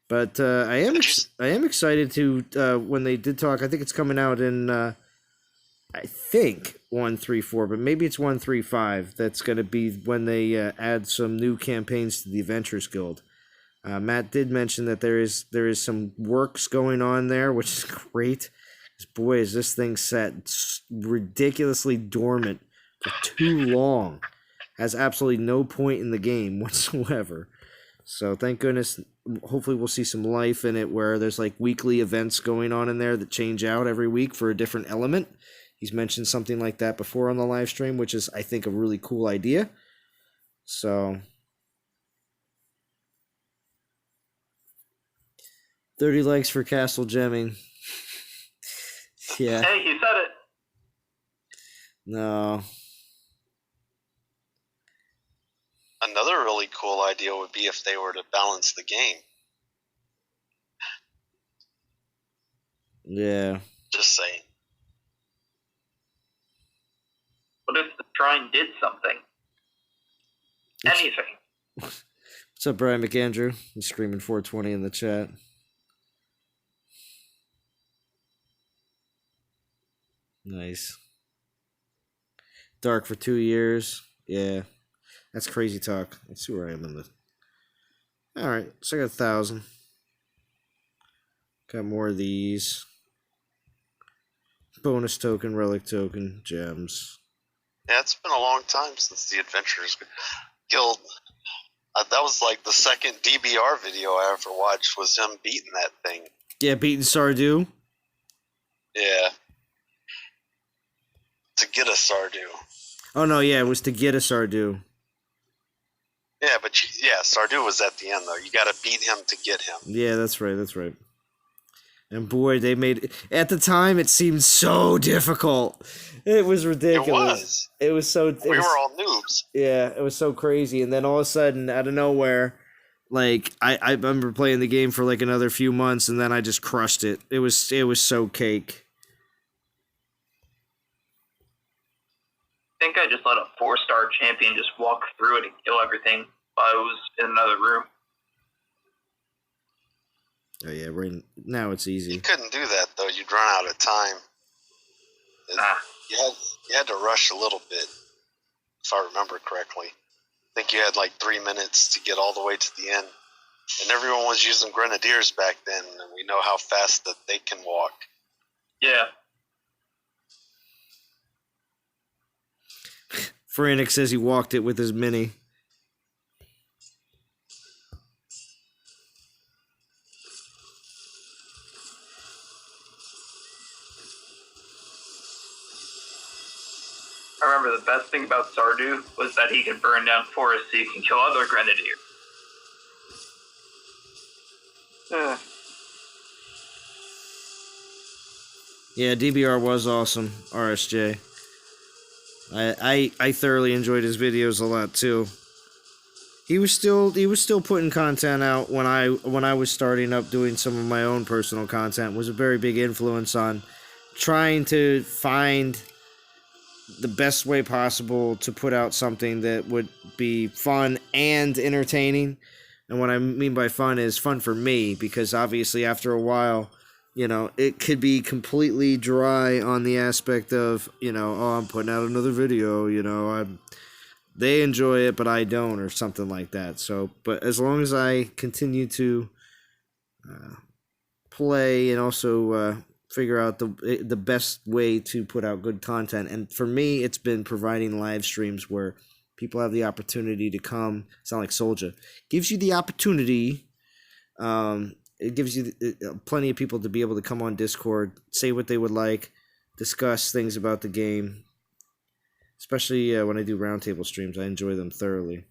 But I am excited to when they did talk. I think it's coming out in I think 134, but maybe it's 135. That's going to be when they add some new campaigns to the Adventurers Guild. Matt did mention that there is some works going on there, which is great. Boy, is this thing sat ridiculously dormant for too long. Has absolutely no point in the game whatsoever. So thank goodness. Hopefully we'll see some life in it where there's like weekly events going on in there that change out every week for a different element. He's mentioned something like that before on the live stream, which is, I think, a really cool idea. So 30 likes for Castle Gemming. Yeah. Hey, you said it. No. Another really cool idea would be if they were to balance the game. Yeah. Just saying. What if the shrine did something? Anything. What's up, Brian McAndrew? He's screaming 420 in the chat. Nice. Dark for 2 years. Yeah. That's crazy talk. Let's see where I am in the... Alright, so I got 1,000. Got more of these. Bonus token, relic token, gems. Yeah, it's been a long time since the Adventurers Guild. That was like the second DBR video I ever watched was him beating that thing. Yeah, beating Sardu. Yeah. To get a Sardu. Oh, no, yeah, it was to get a Sardu. Yeah, but Sardu was at the end, though. You got to beat him to get him. Yeah, that's right, that's right. And boy, they made at the time it seemed so difficult. It was ridiculous. It was so. We were all noobs. Yeah, it was so crazy. And then all of a sudden, out of nowhere, like I remember playing the game for like another few months, and then I just crushed it. It was so cake. I think I just let a 4-star champion just walk through it and kill everything while I was in another room. Oh yeah, right now it's easy. You couldn't do that though. You'd run out of time. Nah. You had to rush a little bit, if I remember correctly. I think you had like 3 minutes to get all the way to the end. And everyone was using grenadiers back then, and we know how fast that they can walk. Yeah. Frantic says he walked it with his mini. I remember the best thing about Sardu was that he can burn down forests so you can kill other grenadiers. Yeah, DBR was awesome. RSJ. I thoroughly enjoyed his videos a lot too. He was still putting content out when I was starting up doing some of my own personal content. Was a very big influence on trying to find the best way possible to put out something that would be fun and entertaining. And what I mean by fun is fun for me, because obviously after a while, you know, it could be completely dry on the aspect of, you know, oh, I'm putting out another video, you know, they enjoy it, but I don't, or something like that. So, but as long as I continue to play and also figure out the best way to put out good content, and for me, it's been providing live streams where people have the opportunity to come. Sound like Soldier gives you the opportunity. It gives you plenty of people to be able to come on Discord, say what they would like, discuss things about the game. Especially when I do roundtable streams, I enjoy them thoroughly.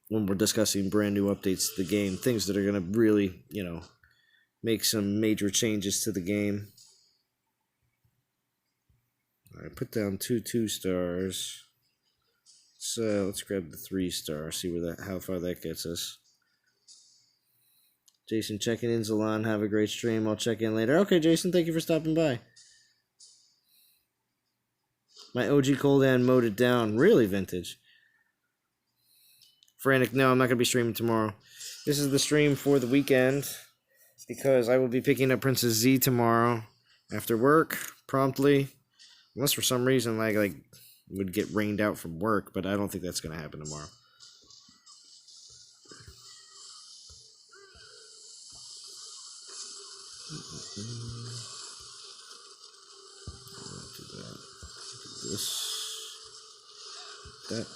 When we're discussing brand new updates to the game, things that are going to really, you know, make some major changes to the game. Alright, put down 2 stars. So let's grab the 3-star, see where how far that gets us. Jason checking in, Zalon, have a great stream. I'll check in later. Okay, Jason, thank you for stopping by. My OG Coldan mowed it down. Really vintage. Frantic, no, I'm not going to be streaming tomorrow. This is the stream for the weekend, because I will be picking up Princess Z tomorrow after work, promptly. Unless for some reason, like would get rained out from work, but I don't think that's going to happen tomorrow. Do that. Do this. That.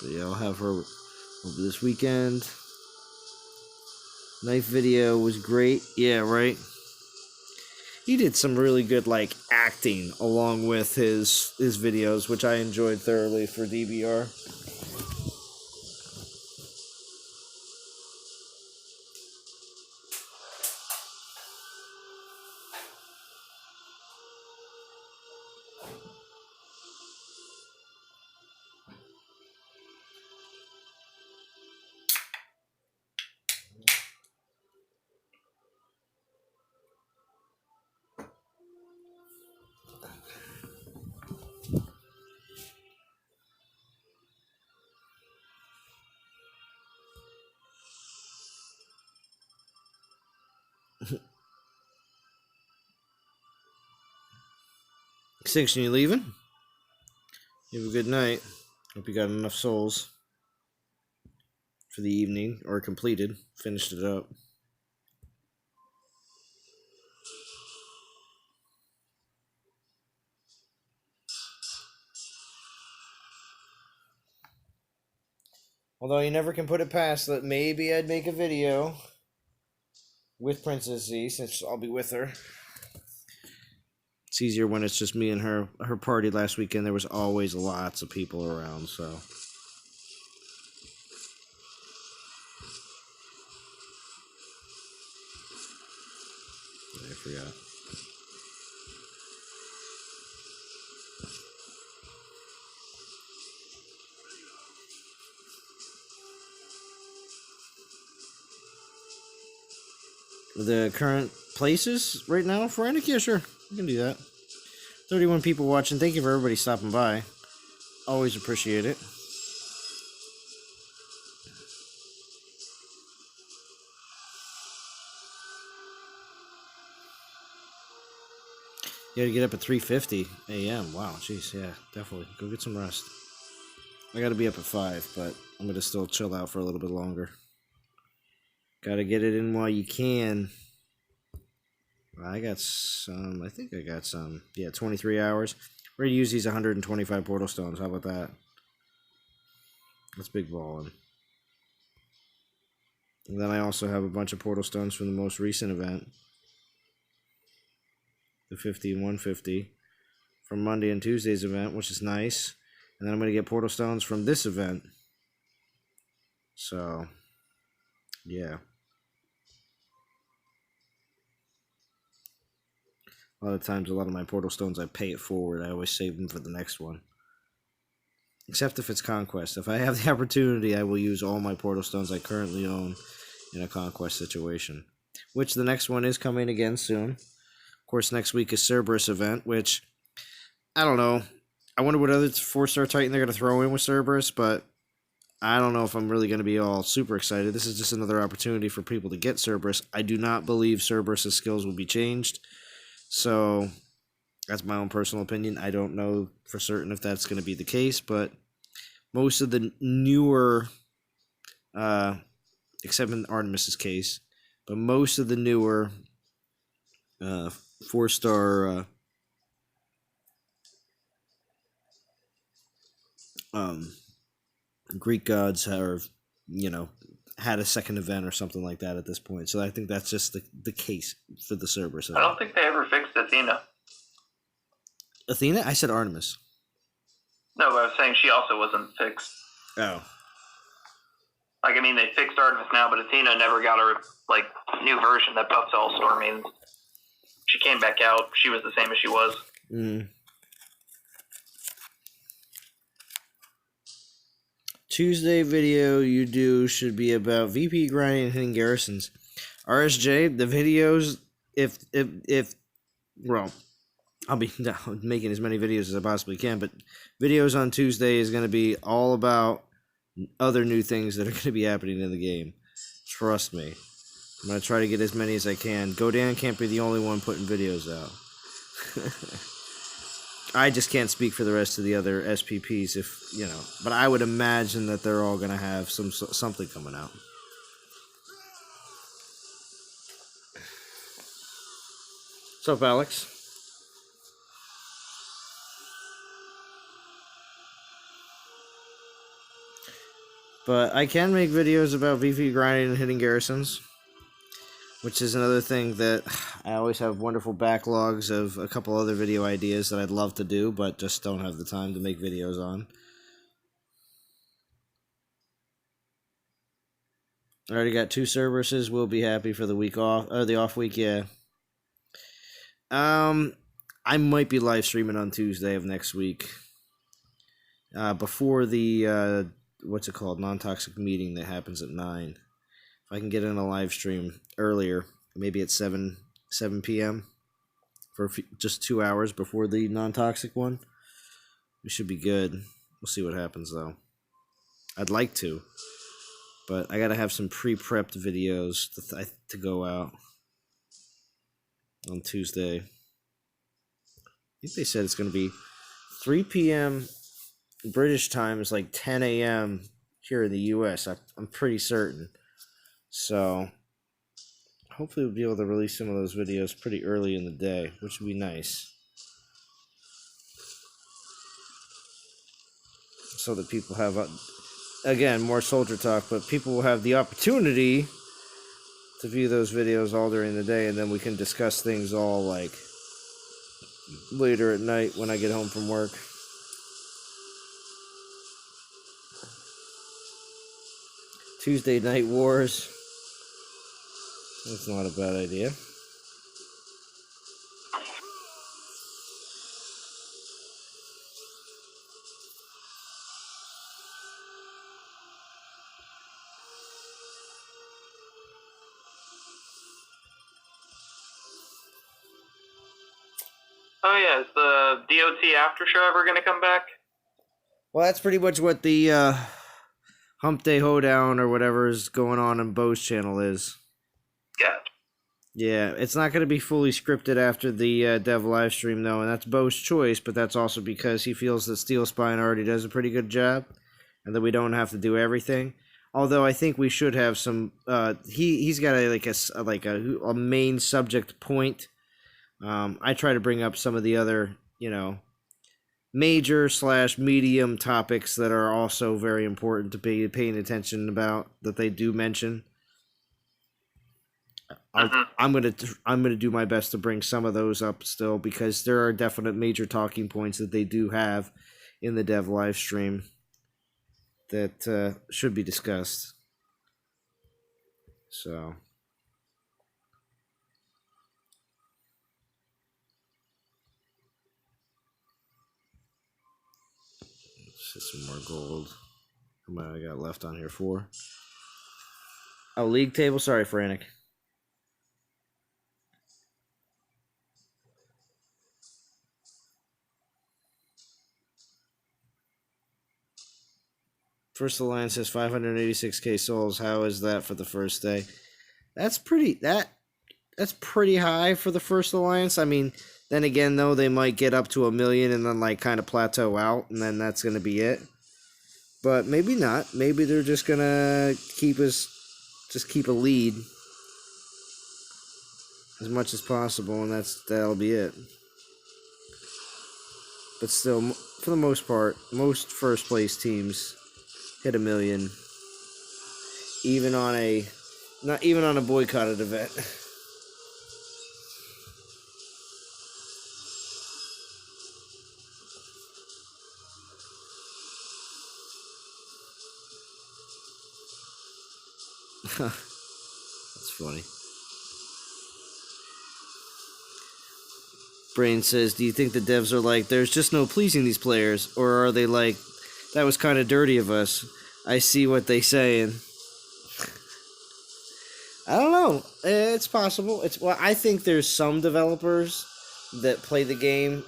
But yeah, I'll have her over this weekend. Knife video was great. Yeah, right? He did some really good, like, acting along with his videos, which I enjoyed thoroughly for DBR. Extinction, you leaving? You have a good night. Hope you got enough souls for the evening, or completed, finished it up. Although you never can put it past that maybe I'd make a video with Princess Z, since I'll be with her. It's easier when it's just me and her. Her party last weekend, there was always lots of people around, so. forgot. The current places right now for Rennick? Yeah, sure. You can do that. 31 people watching. Thank you for everybody stopping by. Always appreciate it. You gotta get up at 3:50 a.m. Wow, jeez, yeah, definitely. Go get some rest. I gotta be up at 5, but I'm gonna still chill out for a little bit longer. Gotta get it in while you can. I got some, I think I got some. Yeah, 23 hours. We're gonna use these 125 portal stones. How about that? That's big ballin'. And then I also have a bunch of portal stones from the most recent event. The 50 and 150 from Monday and Tuesday's event, which is nice. And then I'm going to get portal stones from this event. So, yeah. A lot of times, a lot of my portal stones, I pay it forward. I always save them for the next one. Except if it's Conquest. If I have the opportunity, I will use all my portal stones I currently own in a Conquest situation. Which the next one is coming again soon. Of course, next week is Cerberus event, which, I don't know. I wonder what other 4-star Titan they're going to throw in with Cerberus, but I don't know if I'm really going to be all super excited. This is just another opportunity for people to get Cerberus. I do not believe Cerberus' skills will be changed. So, that's my own personal opinion. I don't know for certain if that's going to be the case, but most of the newer, except in Artemis's case, but most of the newer 4-star Greek gods have, had a second event or something like that at this point. So I think that's just the case for the Cerberus event. I don't think they ever fixed Athena. Athena? I said Artemis. No, but I was saying she also wasn't fixed. Oh. Like, I mean, they fixed Artemis now, but Athena never got her, new version that buffs all Storm Maidens. She came back out. She was the same as she was. Tuesday video you do should be about VP grinding and hitting garrisons. RSJ, the videos, well, I'll be making as many videos as I possibly can, but videos on Tuesday is going to be all about other new things that are going to be happening in the game. Trust me. I'm going to try to get as many as I can. Godan can't be the only one putting videos out. I just can't speak for the rest of the other SPPs, but I would imagine that they're all going to have something coming out. What's up, Alex? But I can make videos about VP grinding and hitting garrisons, which is another thing that I always have wonderful backlogs of a couple other video ideas that I'd love to do, but just don't have the time to make videos on. I already got 2 Cerberuses. We'll be happy for the week off, or the off week, yeah. I might be live streaming on Tuesday of next week, before the non-toxic meeting that happens at 9. If I can get in a live stream earlier, maybe at 7 p.m. for just 2 hours before the non-toxic one, we should be good. We'll see what happens, though. I'd like to, but I gotta have some pre-prepped videos to go out on Tuesday. I think they said it's going to be 3 p.m. British time is like 10 a.m. here in the U.S. I'm pretty certain. So, hopefully we'll be able to release some of those videos pretty early in the day, which would be nice. So that people have, again, more soldier talk, but people will have the opportunity to view those videos all during the day, and then we can discuss things all, later at night when I get home from work. Tuesday Night Wars. That's not a bad idea. Oh yeah, is the DOT after show ever going to come back? Well, that's pretty much what the Hump Day Hoedown or whatever is going on Bo's channel is. Yeah. Yeah, it's not going to be fully scripted after the Dev live stream, though, and that's Bo's choice, but that's also because he feels that Steel Spine already does a pretty good job, and that we don't have to do everything. Although I think we should have some. He's got a main subject point. I try to bring up some of the other major / medium topics that are also very important to be paying attention about that they do mention. I'm gonna do my best to bring some of those up still because there are definite major talking points that they do have in the Dev live stream that should be discussed. So. Let's hit some more gold. How many I got left on here? 4. Oh, league table. Sorry, Frantic. First Alliance has 586k souls. How is that for the first day? That's pretty high for the First Alliance. I mean, then again though, they might get up to 1 million and then like kind of plateau out, and then that's gonna be it. But maybe not. Maybe they're just gonna keep a lead as much as possible, and that'll be it. But still, for the most part, most first place teams hit 1 million, not even on a boycotted event. That's funny. Brain says, do you think the devs are like, there's just no pleasing these players? Or are they like, that was kind of dirty of us? I see what they saying. I don't know. It's possible. I think there's some developers that play the game,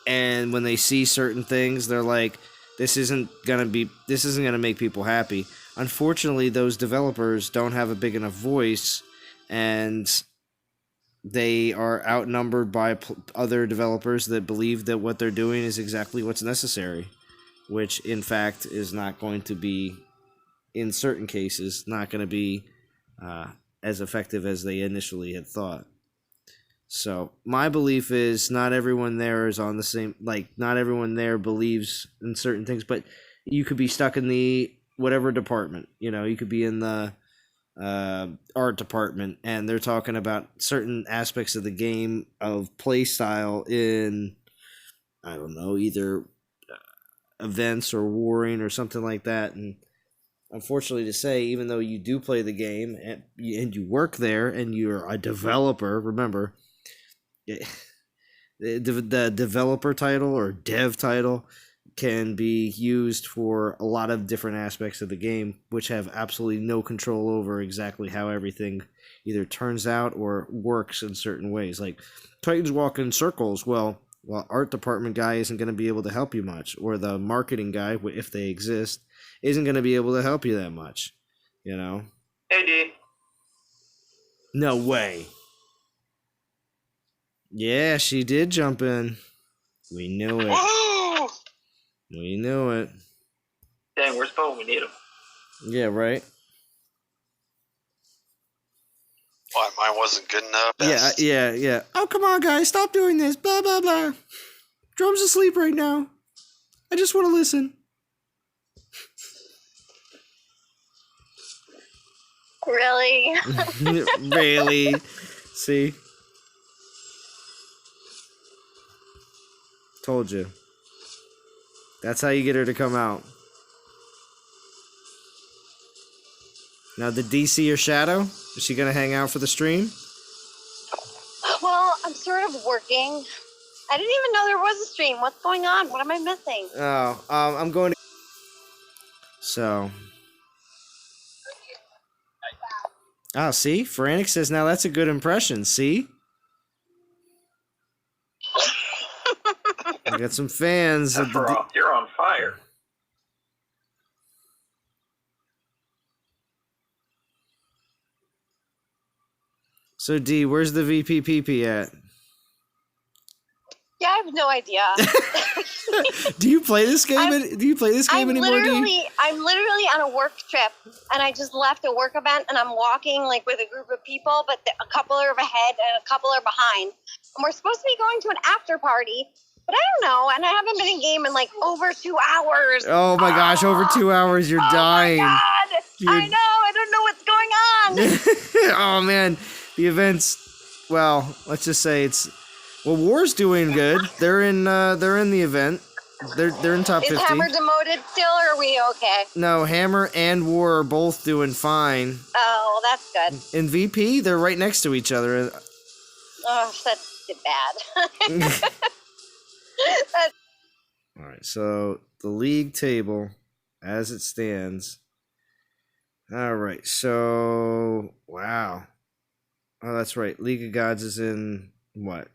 and when they see certain things, they're like, this isn't gonna make people happy. Unfortunately, those developers don't have a big enough voice, and they are outnumbered by other developers that believe that what they're doing is exactly what's necessary, which in fact is not going to be, in certain cases, not going to be as effective as they initially had thought. So my belief is not everyone there is on the same, not everyone there believes in certain things, but you could be stuck in the whatever department, you could be in the art department, and they're talking about certain aspects of the game of play style in, I don't know, either events or warring or something like that. And unfortunately to say, even though you do play the game and you work there and you're a developer, remember, the developer title or dev title can be used for a lot of different aspects of the game, which have absolutely no control over exactly how everything either turns out or works in certain ways. Like, Titans walk in circles. Well, art department guy isn't going to be able to help you much, or the marketing guy, if they exist, isn't going to be able to help you that much, Hey, D. No way. Yeah, she did jump in. We knew it. Woo! We knew it. Dang, where's Bo? We need him. Yeah, right? What, mine wasn't good enough? Yeah. Oh, come on, guys. Stop doing this. Blah, blah, blah. Drum's asleep right now. I just want to listen. Really? Really? See? Told you. That's how you get her to come out. Now, did D see your shadow? Is she gonna hang out for the stream? Well, I'm sort of working. I didn't even know there was a stream. What's going on? What am I missing? Oh, I'm going to... So... Oh, see? Frantic says, now that's a good impression, see? We got some fans. Of the You're on fire. So D, where's the VPPP at? Yeah, I have no idea. Do you play this game? Do you play this game anymore? I'm literally on a work trip, and I just left a work event, and I'm walking like with a group of people, but a couple are ahead and a couple are behind. And we're supposed to be going to an after party, but I don't know, and I haven't been in game in like over 2 hours. Oh my gosh, over 2 hours, you're dying. Oh my God! I know, I don't know what's going on. Oh man, the events. Well, let's just say it's. Well, War's doing good. They're in the event. They're in top 50. Is Hammer demoted still, or are we okay? No, Hammer and War are both doing fine. Oh, well, that's good. In VP, they're right next to each other. Oh, that's bad. All right, so the league table as it stands. All right, so wow. Oh, that's right. League of Gods is in what?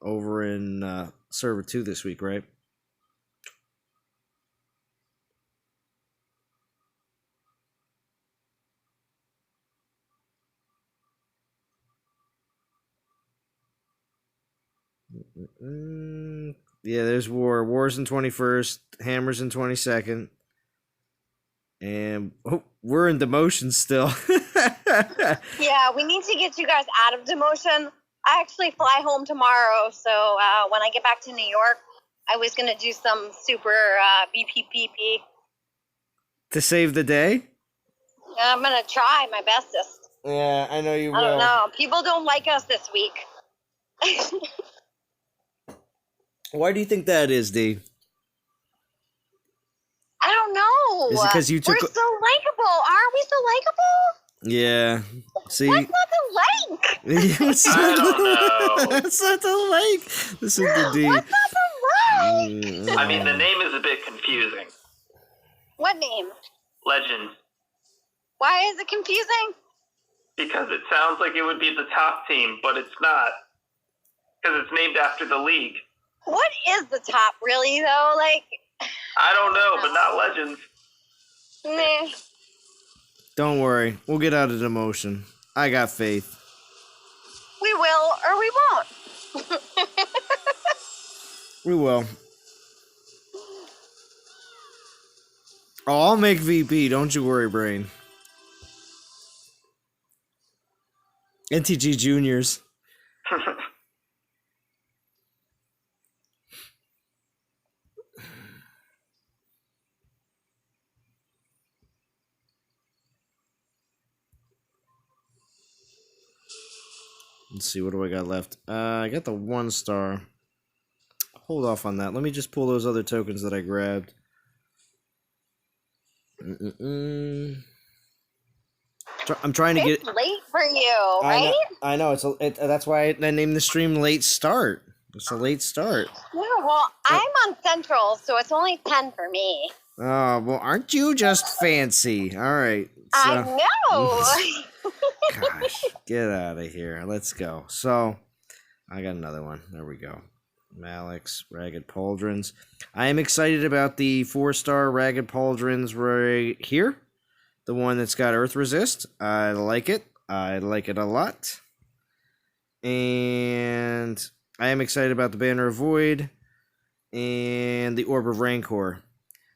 Over in server 2 this week, right? Yeah, there's War. War's in 21st. Hammer's in 22nd. And we're in demotion still. Yeah, we need to get you guys out of demotion. I actually fly home tomorrow, so when I get back to New York, I was going to do some super BPPP. To save the day? I'm going to try my bestest. Yeah, I know you will. I don't know. People don't like us this week. Why do you think that is, D? I don't know. Is it because you took... We're so likable. Aren't we so likable? Yeah. See... What's not to like? What's I don't know. What's not to like? Listen to D. What's not to like? I mean, the name is a bit confusing. What name? Legends. Why is it confusing? Because it sounds like it would be the top team, but it's not. Because it's named after the league. What is the top, really, though? Like... I don't know, but not Legends. Meh. Don't worry. We'll get out of demotion. I got faith. We will, or we won't. We will. Oh, I'll make VP. Don't you worry, Brain. NTG Juniors. Let's see, what do I got left? I got the 1 star. Hold off on that. Let me just pull those other tokens that I grabbed. I'm trying to get... It's late for you, right? I know. That's why I named the stream Late Start. It's a late start. Yeah, well, I'm on Central, so it's only 10 for me. Oh, well, aren't you just fancy? All right. So, I know. gosh, get out of here. Let's go. So, I got another one. There we go. Malik's Ragged Pauldrons. I am excited about the 4-star Ragged Pauldrons right here. The one that's got Earth Resist. I like it. I like it a lot. And I am excited about the Banner of Void and the Orb of Rancor.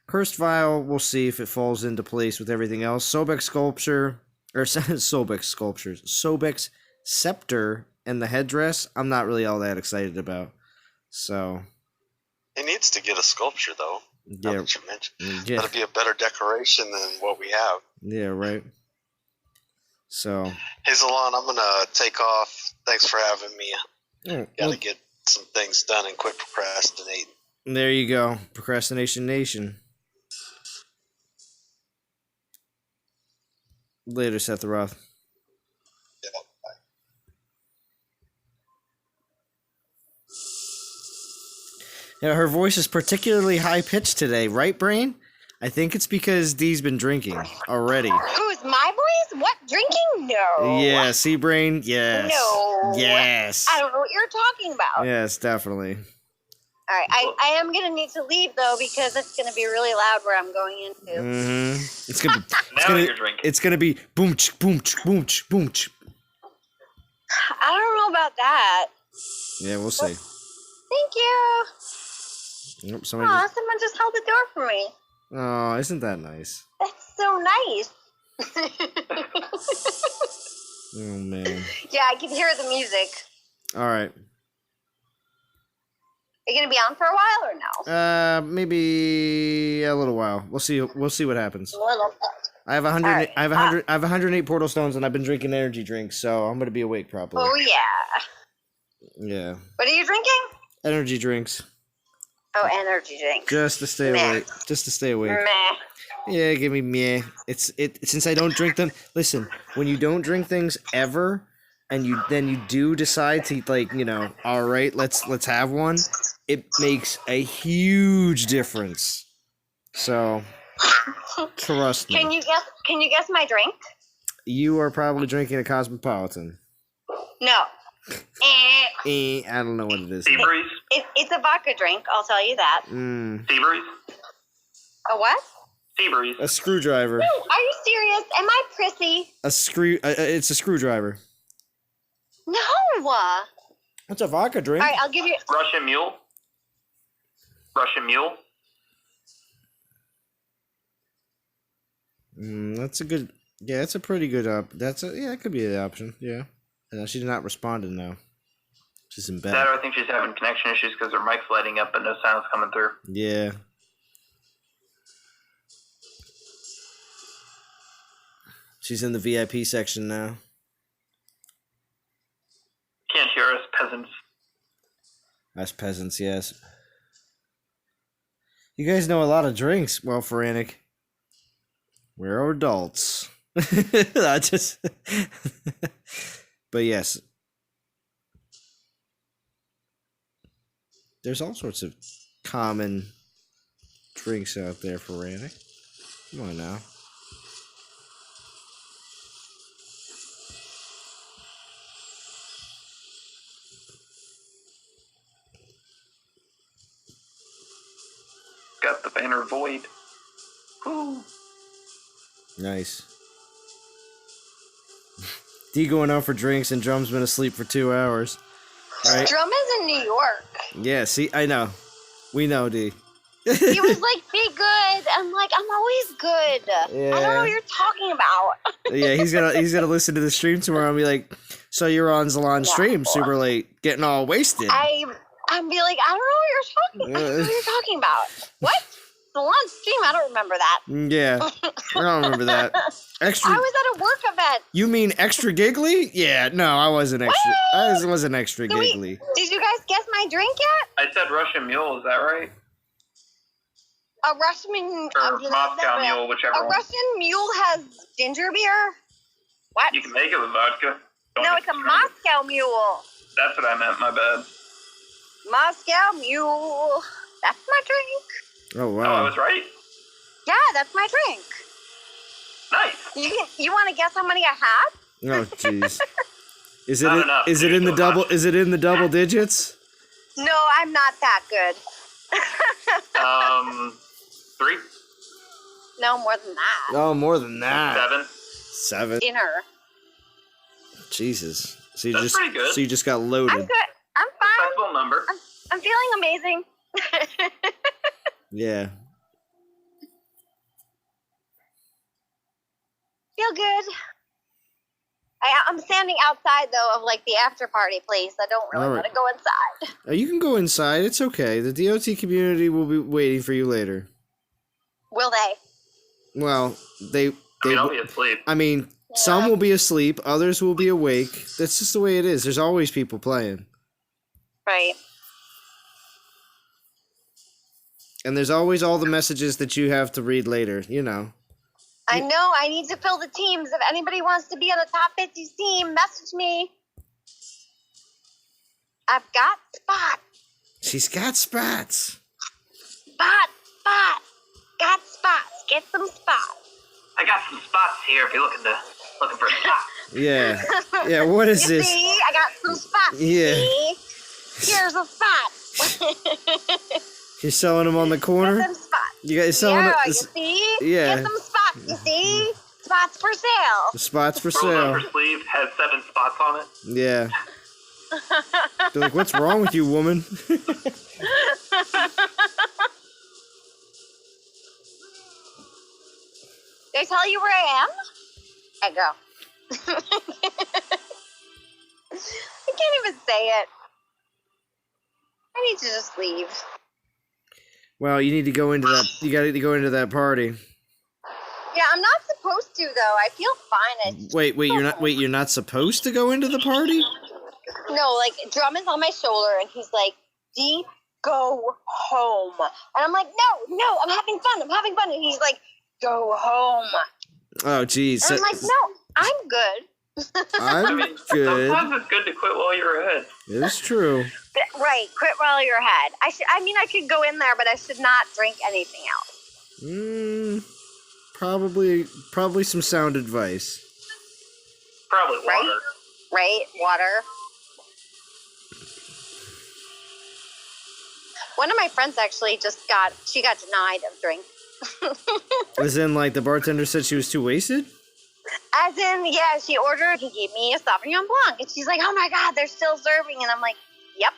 Cursed Vial, we'll see if it falls into place with everything else. Sobek's Sculpture, or Sobek's Sculptures. Sobek's Scepter and the headdress, I'm not really all that excited about. So. He needs to get a sculpture, though. Yeah. Now that you mentioned. Yeah. That'd be a better decoration than what we have. Yeah, right. So. Hey, Zalon, I'm going to take off. Thanks for having me. Got to get some things done and quit procrastinating. There you go. Procrastination Nation. Later, Seth Roth. Yeah, bye. Yeah, her voice is particularly high pitched today, right, Brain? I think it's because Dee's been drinking already. Who's my voice? What, drinking? No. Yeah, see, Brain? Yes. No. Yes. I don't know what you're talking about. Yes, definitely. All right, I am gonna need to leave though because it's gonna be really loud where I'm going into. Mm-hmm. It's gonna be. Now you're drinking. It's gonna be boom, boom, boom, boom. I don't know about that. Yeah, we'll see. Thank you. Nope, somebody. Aw, someone just held the door for me. Oh, isn't that nice? That's so nice. Oh man. Yeah, I can hear the music. All right. Are you gonna be on for a while or no? Maybe a little while. We'll see. We'll see what happens. A little bit. I have 100. Alright. I have 100. I have 108 portal stones, and I've been drinking energy drinks, so I'm gonna be awake properly. Oh yeah. Yeah. What are you drinking? Energy drinks, Oh, energy drink. just to stay Meh. awake. Just to stay awake. Meh. Yeah, give me meh. It since I don't drink them. Listen, when you don't drink things ever, and you do decide to all right, let's have one. It makes a huge difference. So, trust me. Can you guess my drink? You are probably drinking a Cosmopolitan. No. I don't know what it is. Sea breeze. It's a vodka drink. I'll tell you that. Sea breeze. A what? Sea breeze. A screwdriver. Are you serious? Am I prissy? It's a screwdriver. No. It's a vodka drink. All right, I'll give you. Russian mule. Russian mule. That's a good. Yeah, it's a pretty good it could be an option. Yeah. And she's not responding now. She's in bed. That, or I think she's having connection issues because her mic's lighting up but no sound's coming through. Yeah. She's in the VIP section now. Can't hear us, peasants. Us peasants, yes. You guys know a lot of drinks. Well, Frantic. We're adults. I just... But yes. There's all sorts of common drinks out there for Frantic. Come on now. Got the banner void. Woo. Nice. D going out for drinks and Drum's been asleep for 2 hours. Right? Drum is in New York. Yeah, see, I know. We know, D. He was like, "Be good." I'm like, "I'm always good." I don't know what you're talking about. Yeah, he's gonna listen to the stream tomorrow and be like, "So you're on Zalon stream, super late, getting all wasted." I'm be like, "I don't know what you're talking about." What? The launch stream? I don't remember that. Yeah, I don't remember that. Extra. I was at a work event. You mean extra giggly? Yeah, no, I wasn't extra. I wasn't extra giggly. Did you guys guess my drink yet? I said Russian mule, is that right? A Russian Or Moscow mule, whichever A one. Russian mule has ginger beer. What? You can make it with vodka. Don't No, make it's a it stronger. Moscow mule. That's what I meant, my bad. Moscow mule. That's my drink. Oh Oh, I wow. was right? Yeah, that's my drink. Nice. You want to guess how many I have? Oh jeez. Is Not it? enough. Is it There's in the no double? enough. Is it in the double digits? No, I'm not that good. 3? No, more than that. Oh, more than that. 7? 7. Dinner. Jesus. So you That's just. pretty good. So you just got I'm loaded. good. I'm fine. Respectable number. I'm feeling amazing. Yeah. Feel good. I'm standing outside though of like the after party place. I don't really Alright. want to go inside. You can go inside. It's okay. The DOT community will be waiting for you later. Will they? Well, they. I mean, I'll be asleep. I mean, some will be asleep. Others will be awake. That's just the way it is. There's always people playing. Right. And there's always all the messages that you have to read later, you know. I know. I need to fill the teams. If anybody wants to be on the top 50 team, message me. I've got spots. She's got spots. Spot. Got spots. Get some spots. I got some spots here if you're looking for a spot. Yeah. Yeah, what is You this? see, I got some spots. Yeah. See? Here's a spot. You're selling them on the corner? Get some spots. You guys selling Yeah, it? you see? Yeah. Get some spots, you see? Spots for sale. The spots for Rolled up sale. her sleeve, has 7 spots on it. Yeah. They're like, what's wrong with you, woman? Did I tell you where I am? I go. I can't even say it. I need to just leave. Well, you need to go into that. You got to go into that party. Yeah, I'm not supposed to though. I feel fine. Wait, you're not supposed to go into the party? No, like Drum is on my shoulder and he's like, "Dee, go home." And I'm like, "No, I'm having fun. And he's like, "Go home." Oh, geez. And I'm like, "No, I'm good." I'm good. Sometimes it's good to quit while you're ahead. It's true. Right, quit while you're ahead. I could go in there, but I should not drink anything else. Probably some sound advice. Probably water. Right, water. One of my friends actually she got denied of drink. As in, like, the bartender said she was too wasted? As in, yeah, she ordered, he gave me a Sauvignon Blanc, and she's like, "Oh my God, they're still serving," and I'm like, "Yep."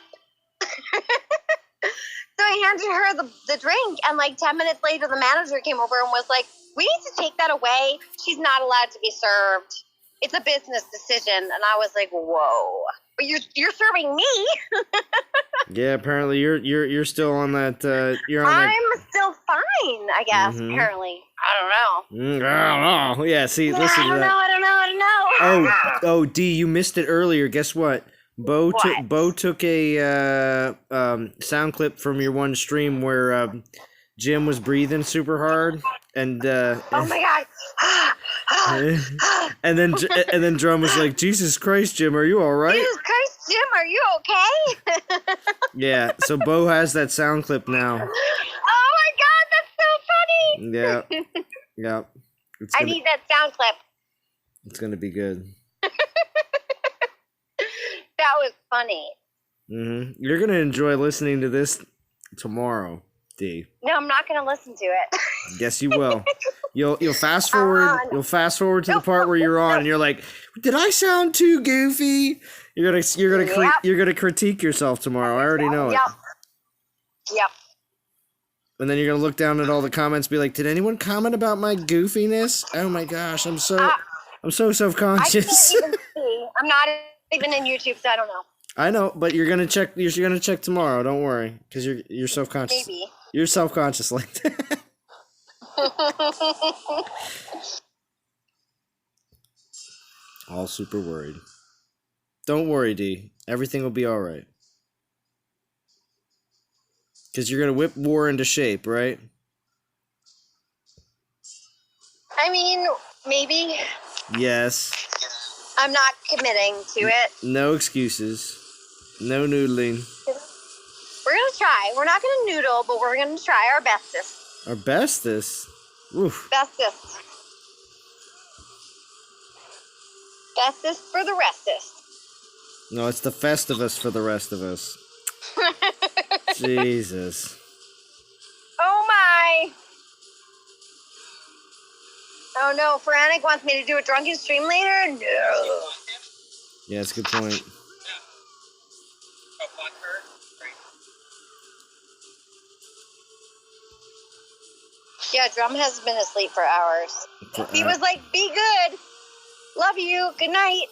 So I handed her the drink, and like 10 minutes later, the manager came over and was like, "We need to take that away. She's not allowed to be served. It's a business decision." And I was like, "Whoa, but you're serving me." Yeah, apparently you're still on that. You're on I'm still fine, I guess. Mhm. Apparently, I don't know. I don't know. Yeah, see, listen to that. I don't know. Oh, D, you missed it earlier. Guess what? Bo took a sound clip from your one stream where Jim was breathing super hard, and Oh my God. and then Drum was like, "Jesus Christ, Jim, are you all right?" Jesus Christ, Jim, are you okay? Yeah. So Bo has that sound clip now. Oh my God, that's so funny. Yeah. Yeah. I need that sound clip. It's gonna be good. That was funny. You're gonna enjoy listening to this tomorrow, D. No, I'm not going to listen to it. Yes, you will. You'll fast forward. No. You'll fast forward to the part where you're on, and you're like, "Did I sound too goofy?" You're gonna critique yourself tomorrow. I already know it. Yep. And then you're gonna look down at all the comments, and be like, "Did anyone comment about my goofiness?" Oh my gosh, I'm so I self-conscious. can't even see. I'm not even in YouTube, so I don't know. I know, but you're gonna check. You're gonna check tomorrow. Don't worry, because you're self-conscious. Maybe. You're self-conscious like that. All super worried. Don't worry, D. Everything will be all right. Because you're gonna whip war into shape, right? I mean, maybe. Yes. I'm not committing to it. No excuses. No noodling. We're going to try. We're not going to noodle, but we're going to try our bestest. Our bestest. Oof. Bestest. Bestest for the restest. No, it's the Festivus for the rest of us. Jesus. Oh my. Oh no, Frantic wants me to do a drunken stream later? No. Yeah, that's a good point. Yeah, Drum has been asleep for hours. He was like, "Be good. Love you. Good night."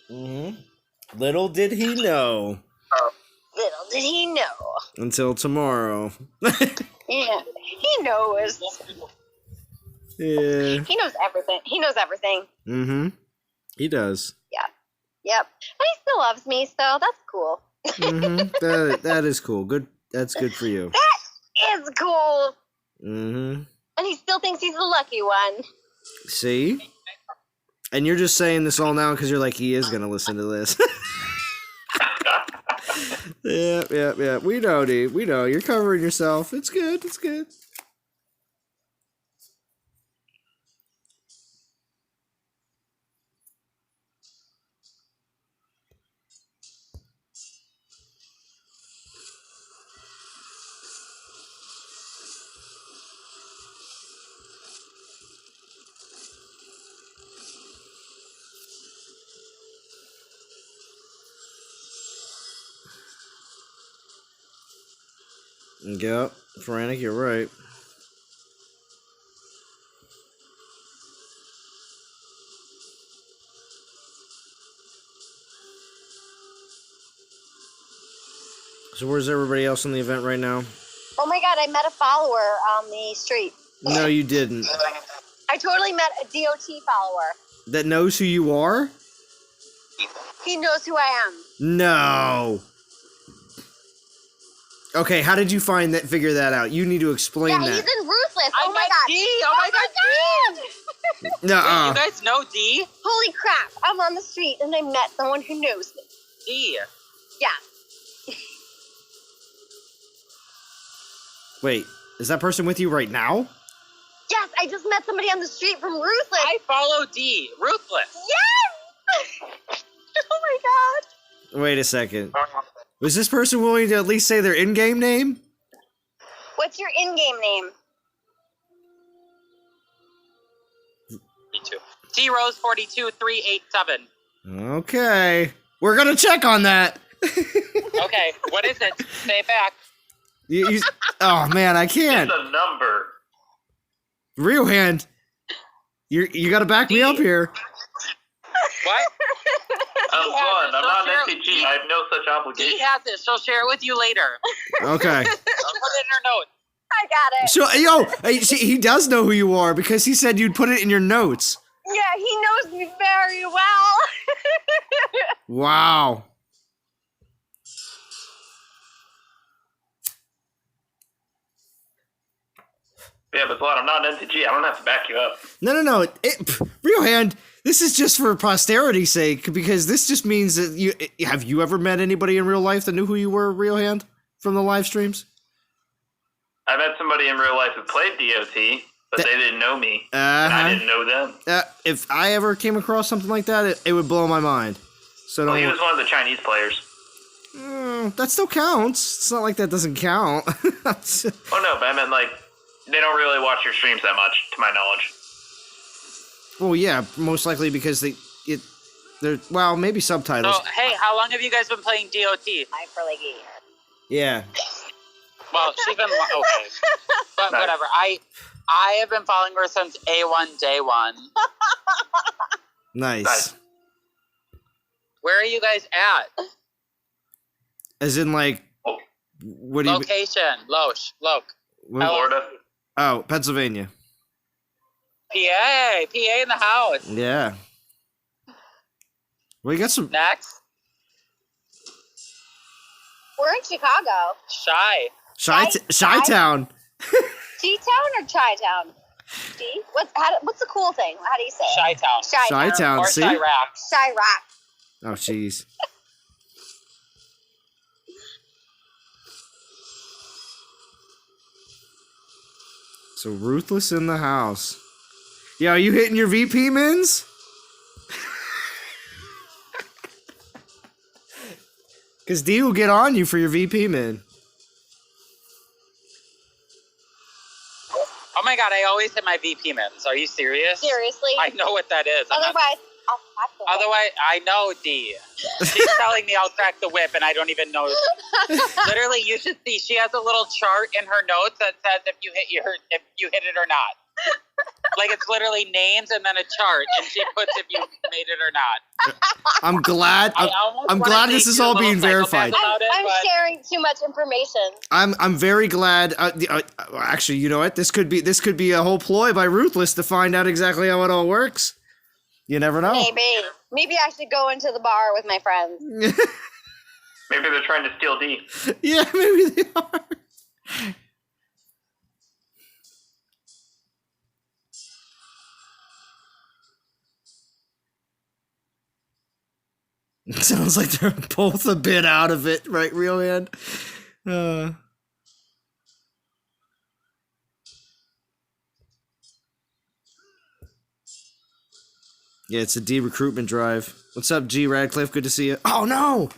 Whoopsie. Little did he know. Little did he know. Until tomorrow. Yeah, he knows. Yeah. He knows everything. He knows everything. He does. Yep. And he still loves me, so that's cool. That is cool. Good. That's good for you. That is cool. And he still thinks he's the lucky one. See? And you're just saying this all now because you're like, he is going to listen to this. Yeah. We know, D. We know. You're covering yourself. It's good. It's good. Yep, Frantic, you're right. So where's everybody else in the event right now? Oh my god, I met a follower on the street. No, you didn't. I totally met a DOT follower. That knows who you are? He knows who I am. No. Okay, how did you figure that out? You need to explain Yeah, that. he's in Ruthless. I Oh my met god. D. Oh my god, D. Nuh-uh. You guys know D? Holy crap. I'm on the street and I met someone who knows me. D. Yeah. Wait, is that person with you right now? Yes, I just met somebody on the street from Ruthless. I follow D. Ruthless. Yes! Oh my god. Wait a second. Was this person willing to at least say their in-game name? What's your in-game name? Me too. T Rose 42387. Okay. We're gonna check on that. Okay, what is it? Say it back. Oh man, I can't. It's a number. Real hand. You gotta back me up here. What? I'm Yeah, fun. I'm so not sure. an MTG. I have no such D obligation. has it. She'll share it with you later. Okay. She'll put it in her notes. I got it. So, see, he does know who you are because he said you'd put it in your notes. Yeah, he knows me very well. Wow. Yeah, but Vlad, I'm not an MTG. I don't have to back you up. No. Real hand. This is just for posterity's sake because this just means that have you ever met anybody in real life that knew who you were, Real hand, from the live streams? I met somebody in real life who played DOT, but they didn't know me. And I didn't know them. If I ever came across something like that, it would blow my mind. So Well, he was one of the Chinese players. that still counts. It's not like that doesn't count. Oh no, but I meant like they don't really watch your streams that much, to my knowledge. Well, yeah, most likely because they're maybe subtitles. So, hey, how long have you guys been playing DOT? For like a year. Yeah. Well, she's been okay, but Nice. whatever. I have been following her since A1 day one. Nice. Where are you guys at? As in, like, Oh. what do you? Location, Loke. Florida. Oh, Pennsylvania. PA in the house. Yeah. We got some. Next, We're in Chicago. Chi-town. G-Town or Chi-Town? G? What's the cool thing? How do you say it? Chi-Town. Chi-town. Or See? Chirac. Chirac. Oh, jeez. So Ruthless in the house. Yo, are you hitting your VP mins? Because D will get on you for your VP min. Oh my god, I always hit my VP mins. Are you serious? Seriously? I know what that is. I'm not- Otherwise, I'll have to. Otherwise, I know D. She's telling me I'll crack the whip, and I don't even know. Literally, you should see. She has a little chart in her notes that says if you hit it or not. Like it's literally names and then a chart, and she puts if you made it or not. I'm glad. I'm glad this is all being verified. I'm sharing too much information. I'm very glad. Actually, you know what? This could be a whole ploy by Ruthless to find out exactly how it all works. You never know. Maybe I should go into the bar with my friends. Maybe they're trying to steal D. Yeah, maybe they are. It sounds like they're both a bit out of it, right, Real Hand? Yeah, it's a D recruitment drive. What's up, G Radcliffe? Good to see you. Oh no!